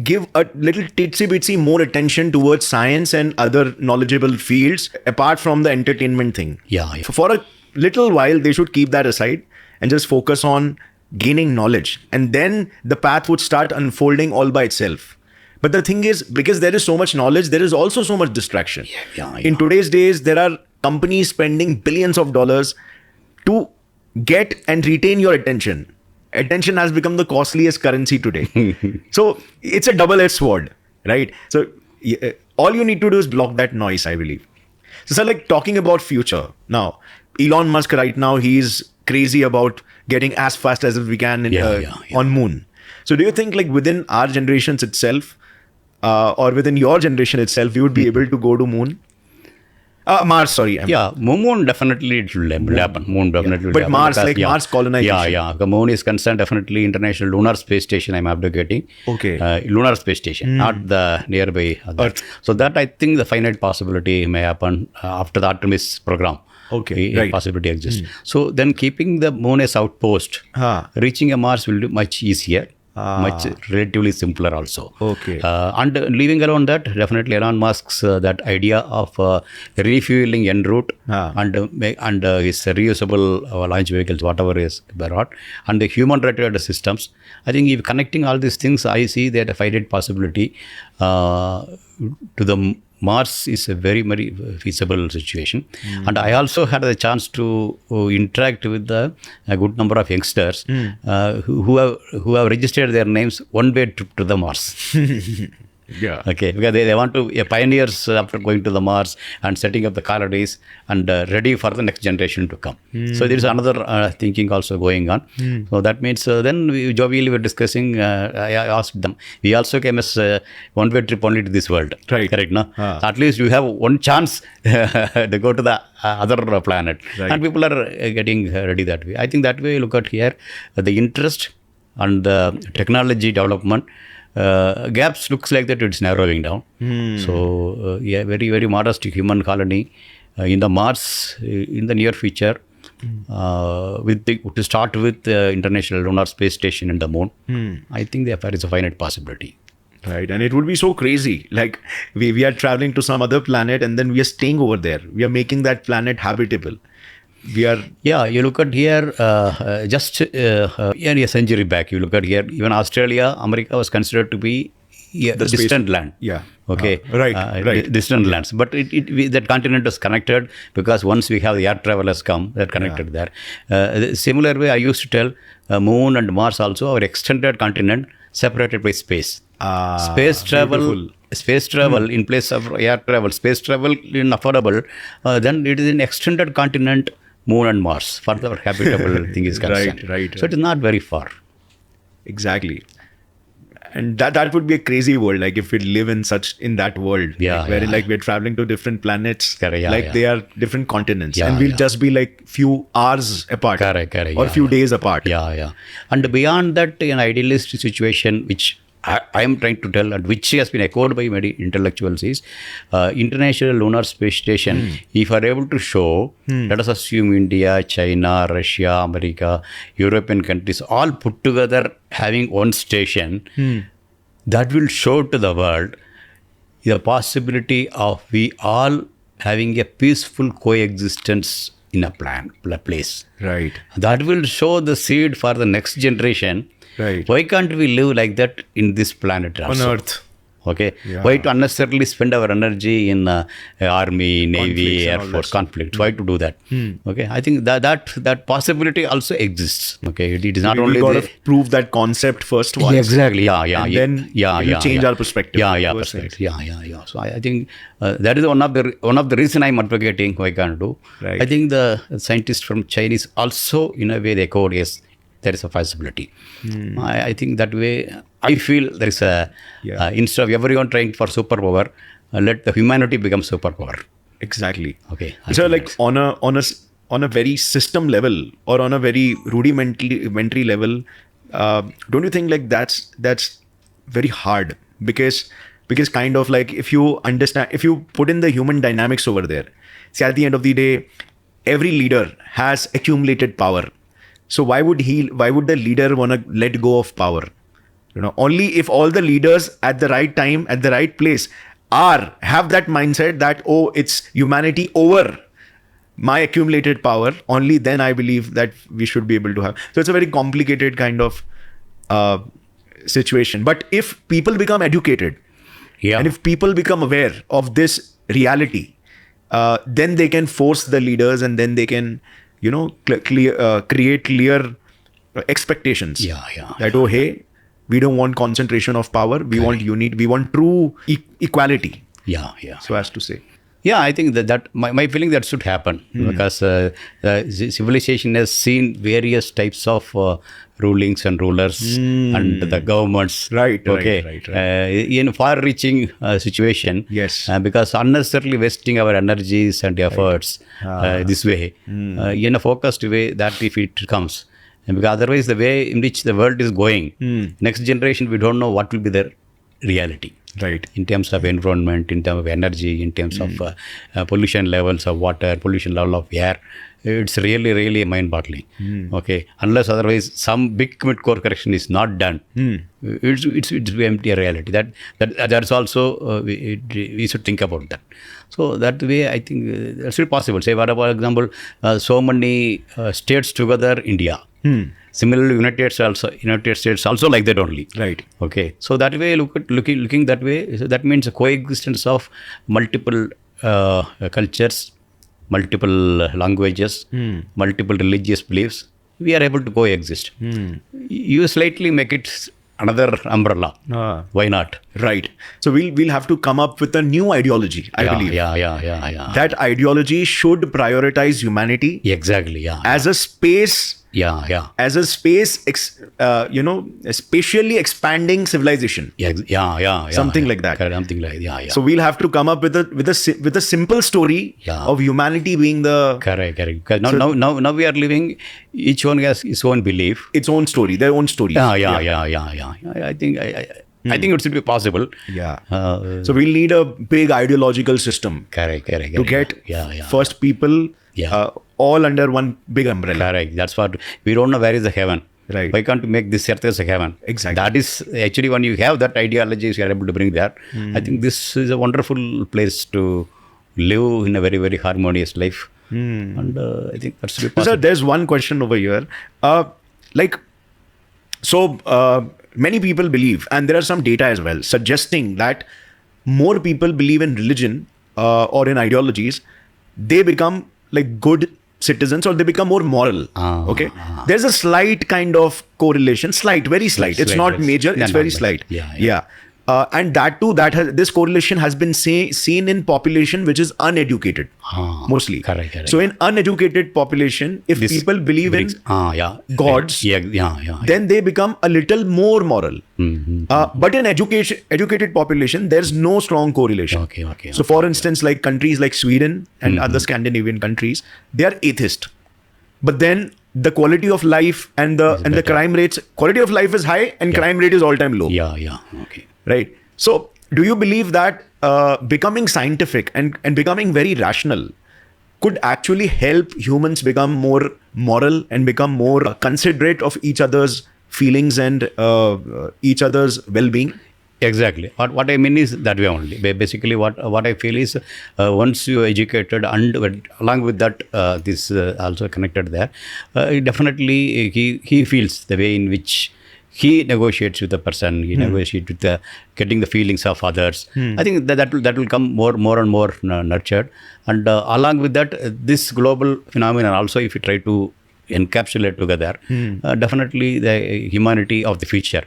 B: give a little titsy-bitsy more attention towards science and other knowledgeable fields apart from the entertainment thing. For a little while, they should keep that aside and just focus on gaining knowledge. And then the path would start unfolding all by itself. But the thing is, because there is so much knowledge, there is also so much distraction. In today's days, there are companies spending billions of dollars to get and retain your attention. Attention has become the costliest currency today. So it's a double-edged sword, right? So all you need to do is block that noise, I believe. So like talking about future. Now, Elon Musk right now, he's crazy about getting as fast as we can on moon. So do you think like within our generations itself or within your generation itself, you would be able to go to moon? Mars, sorry.
A: Moon definitely it will happen. Moon definitely will
B: but
A: happen.
B: Mars, because, Mars colonization.
A: The moon is concerned, definitely International Lunar Space Station I'm advocating.
B: Okay.
A: Lunar Space Station, not the nearby Earth. So that I think the finite possibility may happen after the Artemis program.
B: Okay.
A: Possibility exists. So then keeping the moon as outpost, reaching a Mars will be much easier. Much relatively simpler also.
B: Okay.
A: And leaving alone that, definitely Elon Musk's that idea of refueling en route and his reusable launch vehicles, whatever is brought, and the human-rated systems. I think if connecting all these things, I see that a finite possibility to the Mars is a very feasible situation. And I also had the chance to interact with a good number of youngsters who have registered their names one-way trip to the Mars. Okay, because they want to be pioneers after going to the Mars and setting up the colonies and ready for the next generation to come. So there is another thinking also going on. So that means then we jovially were discussing. I asked them. We also came as one-way trip only to this world. Correct, no? So at least you have one chance to go to the other planet, and people are getting ready that way. I think that way. Look at here, the interest and the technology development. Gaps looks like that it's narrowing down. So very modest human colony in the Mars in the near future. to start with the International Lunar Space Station and the Moon. I think there is a finite possibility.
B: Right, and it would be so crazy. Like we are traveling to some other planet and then we are staying over there. We are making that planet habitable. We are...
A: Yeah, you look at here, just a century back, you look at here, even Australia, America was considered to be a distant land.
B: Yeah.
A: Okay.
B: Right.
A: Distant lands. But that continent is connected because once we have the air travel has come, they're connected there. Similar way, I used to tell Moon and Mars also, our extended continent separated by space. Space travel in place of air travel, space travel in affordable, then it is an extended continent, Moon and Mars, for the habitable thing is concerned.
B: Right.
A: So it is not very far.
B: Exactly. And that would be a crazy world, like if we live in that world, like we're traveling to different planets, they are different continents, and we'll just be like few hours apart, or few days apart.
A: And beyond that, an idealistic situation, which I am trying to tell, and which has been echoed by many intellectuals, is International Lunar Space Station. If are able to show, let us assume India, China, Russia, America, European countries all put together having one station, that will show to the world the possibility of we all having a peaceful coexistence in a place.
B: Right.
A: That will show the seed for the next generation.
B: Right.
A: Why can't we live like that in this planet also?
B: On Earth.
A: Okay. Why to unnecessarily spend our energy in army, navy, air force conflicts? Why to do that? Okay. I think that possibility also exists. Okay. It is not only
B: we got to prove that concept first once.
A: Exactly.
B: And then you change our perspective.
A: Perspective. So I think that is one of the reason I'm advocating why can't do.
B: Right.
A: I think the scientists from Chinese also in a way they code yes. There is a possibility. I think that way, I feel there is instead of everyone trying for superpower, let the humanity become superpower.
B: Exactly.
A: Okay.
B: So like on a very system level or on a very rudimentary level, don't you think like that's very hard? Because kind of like if you put in the human dynamics over there, see at the end of the day, every leader has accumulated power. So why would the leader want to let go of power? Only if all the leaders at the right time, at the right place have that mindset that, oh, it's humanity over my accumulated power, only then I believe that we should be able to have. So it's a very complicated kind of situation. But if people become educated and if people become aware of this reality, then they can force the leaders and then they can create clear expectations. That, oh, hey, we don't want concentration of power. We want unity. We want true equality. So as to say.
A: Yeah, I think that my feeling that should happen because civilization has seen various types of rulings and rulers and the governments.
B: Right.
A: In far-reaching situation.
B: Yes.
A: Because unnecessarily wasting our energies and efforts this way, in a focused way, that if it comes. And because otherwise, the way in which the world is going, next generation, we don't know what will be the reality.
B: Right.
A: In terms of environment, in terms of energy, in terms of pollution levels of water, pollution level of air, it's really mind-boggling. Okay, unless otherwise some big mid-core correction is not done, it's empty reality. That's also we should think about that. So that way, I think that's still possible. Say, for example, so many states together, India. Similarly, United States also like that only.
B: Right.
A: Okay. So that way, looking that way, so that means a coexistence of multiple cultures, multiple languages, multiple religious beliefs. We are able to coexist. You slightly make it another umbrella. Why not?
B: Right. So we'll have to come up with a new ideology, I believe.
A: Yeah.
B: That ideology should prioritize humanity.
A: Exactly.
B: As a space. As a space, spatially expanding civilization. Something like that.
A: Something like that.
B: So we'll have to come up with a simple story of humanity being the
A: correct. Because now we are living. Each one has his own belief,
B: its own story, their own story.
A: I think it should be possible.
B: So we'll need a big ideological system.
A: Correct.
B: To get first people. all under one big umbrella.
A: Correct. That's what we don't know where is the heaven.
B: Right.
A: Why can't we make this earth as a heaven?
B: Exactly.
A: That is actually when you have that ideology, you are able to bring that. I think this is a wonderful place to live in a very, very harmonious life. And I think that's the
B: So, sir, there's one question over here. Many people believe, and there are some data as well, suggesting that more people believe in religion or in ideologies, they become like good citizens or they become more moral. Okay. There's a slight kind of correlation, very slight. It's not major, it's very slight. Yeah. And that too, this correlation has been seen in population which is uneducated, mostly.
A: Correct.
B: So in uneducated population, if people believe in gods, then they become a little more moral. But in educated population, there's no strong correlation. So for instance, like countries like Sweden and other Scandinavian countries, they are atheist. But then the quality of life and the crime rates, quality of life is high and crime rate is all time low.
A: Okay.
B: Right. So do you believe that becoming scientific and becoming very rational could actually help humans become more moral and become more considerate of each other's feelings and each other's well-being?
A: Exactly. What I mean is that way only. Basically, what I feel is once you are educated and along with that, this also connected there, definitely he feels the way in which he negotiates with the person, he negotiates with getting the feelings of others. I think that will come more and more nurtured. And along with that, this global phenomenon also, if you try to encapsulate together, definitely the humanity of the future,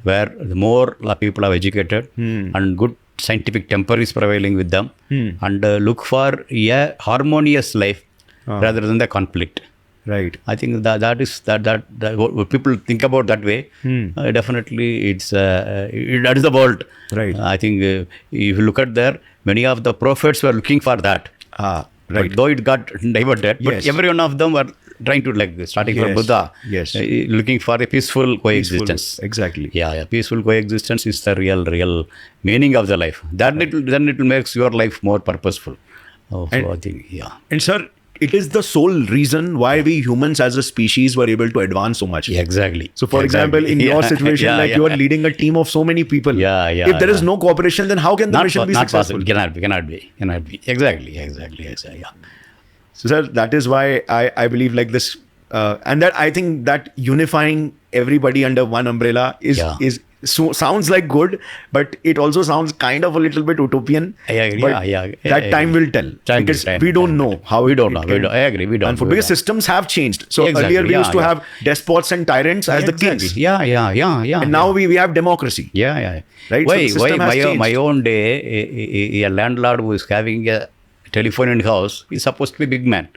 A: where the more people are educated and good scientific temper is prevailing with them, and look for a harmonious life rather than the conflict.
B: Right.
A: I think that is what people think about that way. Definitely, that is the world.
B: Right.
A: I think if you look at there, many of the prophets were looking for that.
B: Right.
A: But though it got diverted, but every one of them were trying to starting from Buddha. Looking for a peaceful coexistence.
B: Exactly.
A: Peaceful coexistence is the real meaning of the life. Then it will makes your life more purposeful. So I think
B: And sir, it is the sole reason why we humans as a species were able to advance so much.
A: Exactly.
B: So for example, in your situation, you are leading a team of so many people. If there is no cooperation, then how can the mission be successful?
A: Cannot be. Exactly.
B: So sir, that is why I believe like this, and that I think that unifying everybody under one umbrella sounds like good, but it also sounds kind of a little bit utopian. That time will tell, because we don't know how
A: we don't know. I agree. We don't.
B: Because systems have changed. So earlier we used to have despots and tyrants as the kings. And now we have democracy.
A: Right.
B: Why?
A: My own day, a landlord who is having a telephone in house is supposed to be big man.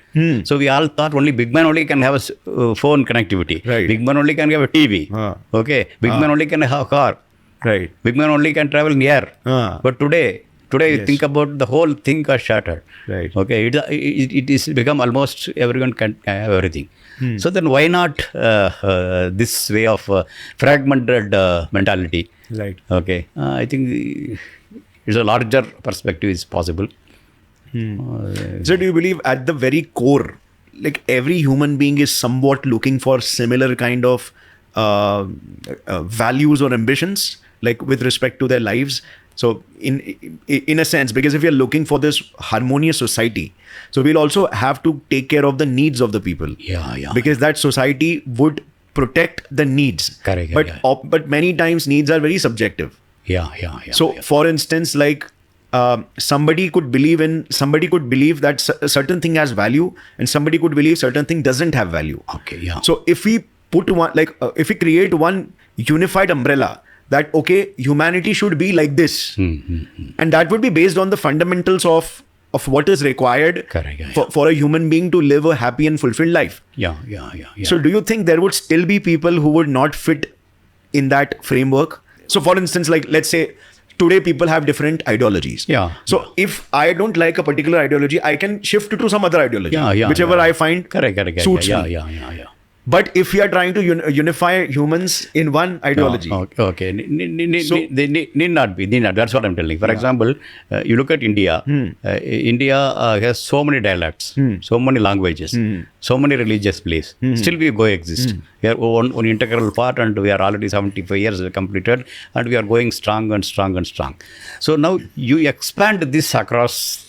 A: So we all thought only big man only can have a phone connectivity.
B: Right.
A: Big man only can have a TV. Okay. Big man only can have a car.
B: Right.
A: Big man only can travel in the air. But today you think about the whole thing got shattered.
B: Right.
A: Okay. It is become almost everyone can have everything. So then why not this way of fragmented mentality?
B: Right.
A: Okay. I think it's a larger perspective is possible.
B: So do you believe at the very core, like every human being is somewhat looking for similar kind of values or ambitions, like with respect to their lives? So in a sense, because if you're looking for this harmonious society, so we'll also have to take care of the needs of the people. Because that society would protect the needs.
A: Correct.
B: But many times needs are very subjective. So for instance, like somebody could believe that a certain thing has value, and somebody could believe certain thing doesn't have value. So if we put one, if we create one unified umbrella that humanity should be like this, and that would be based on the fundamentals of what is required for a human being to live a happy and fulfilled life. So do you think there would still be people who would not fit in that framework? So for instance, like let's say today people have different ideologies. So if I don't like a particular ideology, I can shift to some other ideology, whichever I find suits me. But if we are trying to unify humans in one ideology.
A: Okay. They need not be. That's what I'm telling. For example, you look at India. India has so many dialects, so many languages, so many religious beliefs. Still we coexist. We are one integral part, and we are already 75 years completed, and we are going strong and strong and strong. So now you expand this across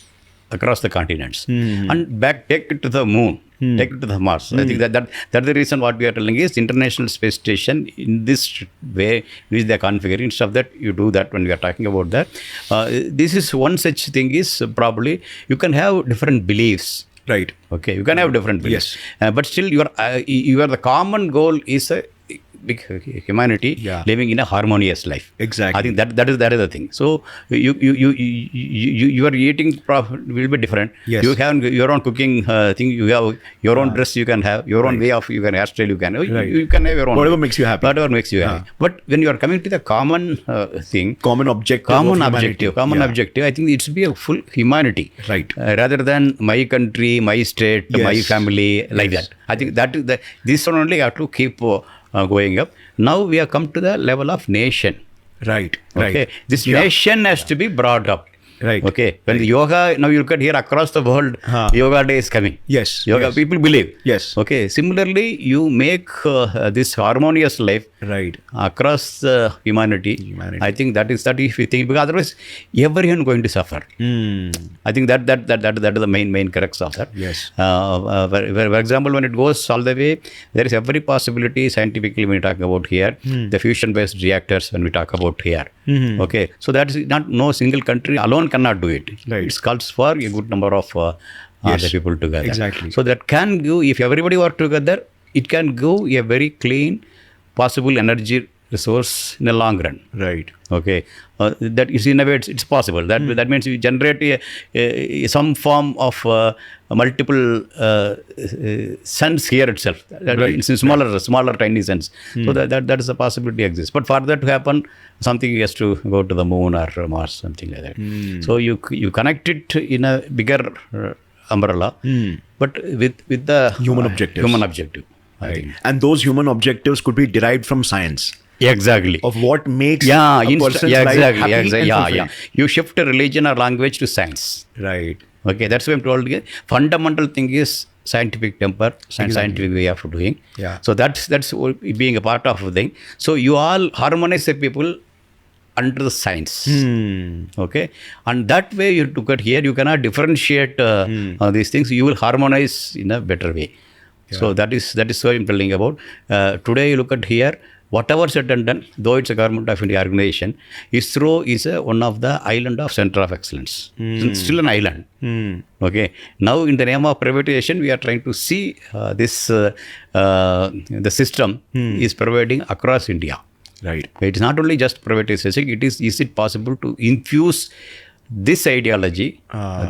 A: the continents and take it to the moon. Take it to the Mars. I think that's the reason what we are telling is International Space Station in this way, which they are configuring. Instead of that, you do that when we are talking about that. This is one such thing is probably you can have different beliefs.
B: Right.
A: Okay. You can have different beliefs.
B: Yes.
A: But still, you are the common goal is a big humanity living in a harmonious life.
B: Exactly.
A: I think that is the thing. So you are eating will be different.
B: Yes.
A: You have your own cooking thing. You have your own dress. You can have your own way of hairstyle. You can you can have your own
B: whatever
A: way.
B: makes you happy.
A: Whatever makes you happy. But when you are coming to the common thing,
B: common objective.
A: I think it should be a full humanity.
B: Right.
A: Rather than my country, my state, my family, like that. I think that this one only have to keep going up. Now we have come to the level of nation.
B: Right.
A: Okay. This nation has to be brought up.
B: Right.
A: Okay. When the yoga, now you look at here across the world, yoga day is coming.
B: Yes.
A: Yoga, people believe.
B: Yes.
A: Okay. Similarly, you make this harmonious life across humanity. I think that is if you think, because otherwise everyone going to suffer. I think that is the main crux of that.
B: Yes.
A: For example, when it goes all the way, there is every possibility scientifically when we talk about here, the fusion-based reactors when we talk about here. Okay. So that is no single country alone cannot do it.
B: Right.
A: It calls for a good number of other people together.
B: Exactly.
A: So that can give, if everybody work together, it can give a very clean possible energy resource in the long run.
B: Right.
A: Okay. That is in a way it's possible. That means you generate some form of multiple suns here itself. It's in smaller tiny suns. So that is a possibility exists. But for that to happen, something has to go to the moon or Mars, something like that. So you connect it in a bigger umbrella, but with the
B: human objective.
A: Right.
B: And those human objectives could be derived from science.
A: Exactly.
B: Of what makes a person's life happy and fulfilled.
A: You shift a religion or language to science.
B: Right.
A: Okay, that's why I'm told. Fundamental thing is scientific temper, scientific way of doing.
B: Yeah.
A: So that's being a part of the thing. So you all harmonize the people under the science. Okay, and that way you took it here. You cannot differentiate these things. You will harmonize in a better way. Yeah. So that is what I'm telling about. Today you look at here. Whatever said and done, though it's a government of India organization, ISRO is one of the island of center of excellence. It's still an island. Okay. Now, in the name of privatization, we are trying to see this the system is providing across India.
B: Right.
A: It's not only just privatization. Is it possible to infuse this ideology,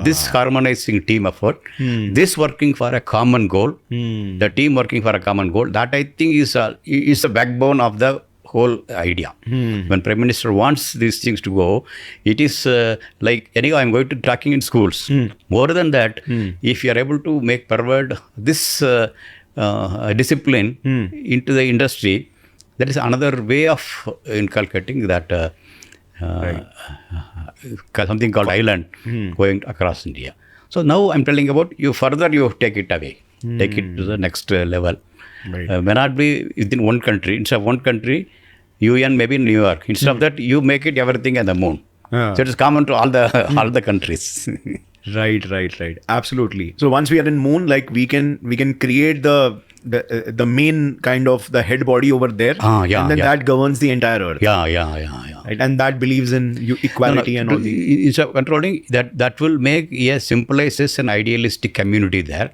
A: this harmonizing team effort, this working for a common goal, the team working for a common goal, that I think is the backbone of the whole idea. When Prime Minister wants these things to go, it is like, anyhow, I'm going to talking in schools. More than that, if you are able to make forward this discipline into the industry, that is another way of inculcating that something called island going across India. So now I'm telling about you take it away, take it to the next level. May not be within one country. Instead of one country, UN maybe New York. Instead of that, you make it everything at the moon. So it is common to all the countries.
B: Right. Absolutely. So once we are in moon, like we can create the main kind of the head body over there, and then that governs the entire Earth. Right? And that believes in equality and all the.
A: Instead of controlling that will make a simplest and idealistic community there.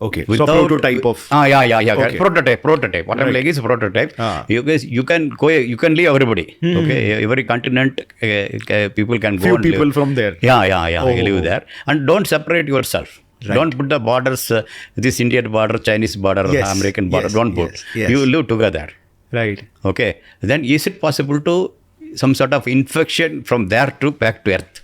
B: Okay. So prototype of.
A: Okay. Prototype. What I'm like is prototype. You can leave everybody. Okay. Every continent, people can go.
B: Few
A: and
B: people
A: live.
B: from there.
A: Live there, and don't separate yourself. Right. Don't put the borders, this Indian border, Chinese border, American border. Don't put. You live together.
B: Right.
A: Okay. Then is it possible to some sort of infection from there to back to Earth?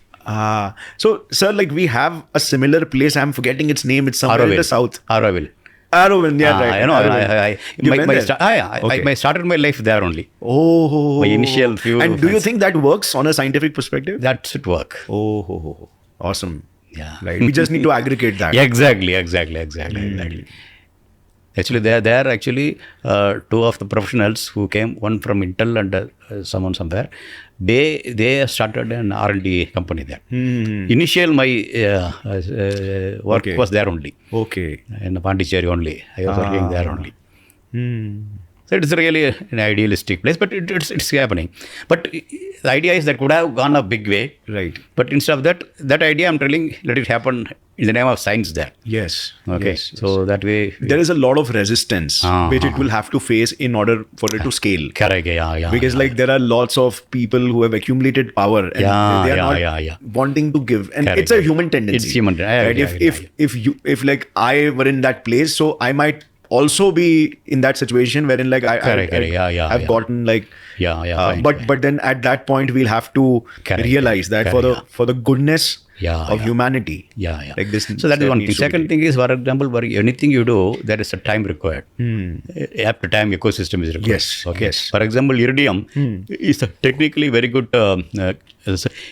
B: So, sir, like we have a similar place. I'm forgetting its name. It's somewhere in the south.
A: Auroville.
B: Aurobind, yeah, right.
A: I know.
B: Aurobind. You went there?
A: I started my life there only.
B: Oh.
A: My initial few.
B: And do you think that works on a scientific perspective?
A: that should work?
B: Oh. Awesome.
A: Yeah.
B: Right. We just need to aggregate that.
A: Exactly. Actually, they are actually two of the professionals who came, one from Intel and someone somewhere. They started an R&D company there. Initial my work was there only.
B: Okay.
A: In Pondicherry only. I was working there only. So it's really an idealistic place, but it's happening. But the idea is that could have gone a big way.
B: Right.
A: But instead of that idea, I'm telling, let it happen in the name of science there.
B: Yes.
A: Okay.
B: Yes,
A: So that way.
B: there is a lot of resistance which it will have to face in order for it to scale.
A: Correct. Yeah.
B: Because like there are lots of people who have accumulated power and they are not wanting to give, and it's a human tendency.
A: It's human.
B: Right? If like I were in that place, so I might also be in that situation wherein like I've gotten like but then at that point we'll have to realize that for the goodness of humanity. Like this.
A: So that is one thing. Second thing is, for example, for anything you do, there is a time required. After time, ecosystem is required.
B: Yes.
A: Okay.
B: Yes.
A: For example, Iridium is a technically very good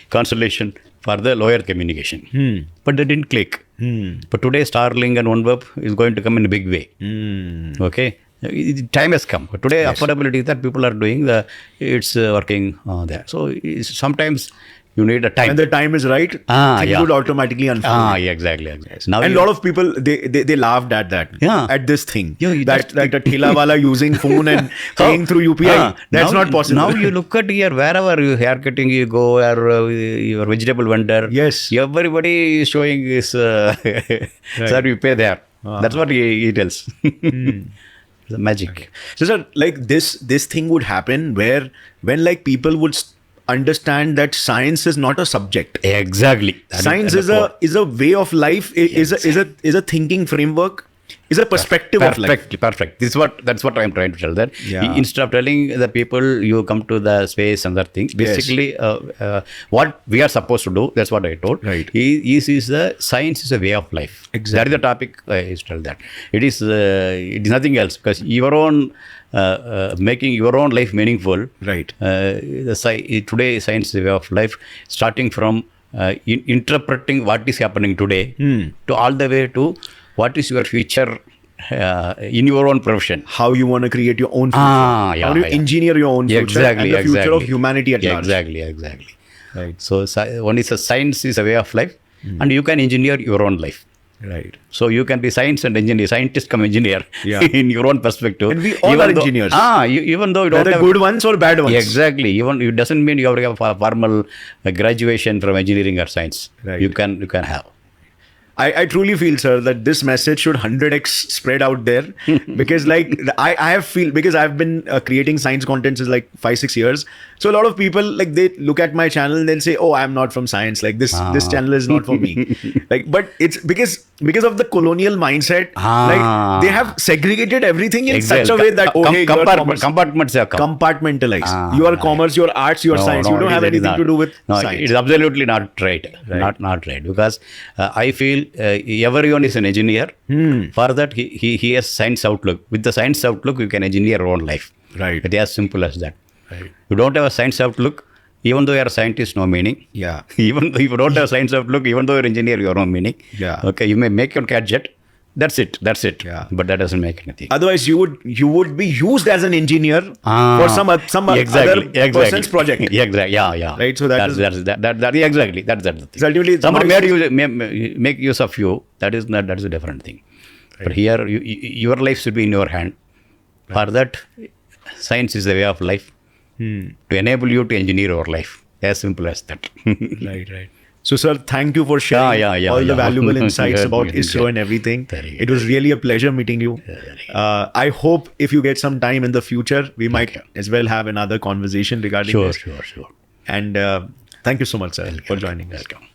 A: constellation for the low Earth communication, but they didn't click. But today, Starlink and OneWeb is going to come in a big way. Okay. Time has come. But today, affordability that people are doing, it's working there. So sometimes you need a time.
B: When the time is right, things would automatically unfold.
A: Exactly.
B: Now and a lot of people, they laughed at that. At this thing. That a thela wala using phone and paying through UPI. That's not possible.
A: Now you look at here, wherever you haircutting you go, or your vegetable vendor.
B: Yes.
A: Everybody is showing this, sir, you pay there. That's what he tells. The magic.
B: Okay. So sir, like this thing would happen when like people would understand that science is not a subject.
A: Exactly.
B: Science is a way of life, is a thinking framework, is a perspective of life.
A: Perfect. That's what I'm trying to tell. That instead of telling the people you come to the space and other things, basically what we are supposed to do, that's what I told.
B: Right.
A: Is the science is a way of life.
B: Exactly.
A: That is the topic I is tell that. It is nothing else, because your own making your own life meaningful.
B: Right.
A: Today science is a way of life, starting from interpreting what is happening today to all the way to what is your future in your own profession. How
B: you want to create your own future. How do you engineer your own future and the future of humanity at large.
A: Exactly.
B: Right.
A: So one is science is a way of life, and you can engineer your own life.
B: Right.
A: So you can be science and engineer, scientist come engineer in your own perspective.
B: And we all are engineers.
A: Even though you don't have
B: good ones or bad ones.
A: Exactly. Even it doesn't mean you have to have a formal graduation from engineering or science.
B: Right.
A: You can have.
B: I truly feel, sir, that this message should 100x spread out there, because like I have feel, because I've been creating science content since like 5-6 years. So a lot of people, like, they look at my channel and they'll say, oh, I'm not from science. Like this channel is not for me. Like, but it's because of the colonial mindset, like they have segregated everything in such a way that compartmentalize. You are commerce, your arts, your science. You don't have anything to do with science.
A: It is absolutely not right. Not right. Because I feel everyone is an engineer. For that, he has science outlook. With the science outlook, you can engineer your own life.
B: Right.
A: It is as simple as that.
B: Right.
A: You don't have a science outlook, even though you are a scientist, no meaning.
B: Yeah.
A: Even though you don't have a science outlook, even though you're an engineer, you are no meaning.
B: Yeah.
A: Okay, you may make your gadget. That's it.
B: Yeah.
A: But that doesn't make anything.
B: Otherwise, you would be used as an engineer for some other person's project.
A: Exactly. Yeah.
B: Right. So that's
A: exactly. That's the thing.
B: So ultimately,
A: somebody make use of you. That is a different thing. Right. But here, your life should be in your hand. Right. For that, science is the way of life to enable you to engineer your life. As simple as that.
B: Right. So, sir, thank you for sharing all the valuable insights about ISRO and everything. It was really a pleasure meeting you. I hope if you get some time in the future, we might as well have another conversation regarding this.
A: Sure.
B: And thank you so much, sir, for joining us.
A: Welcome.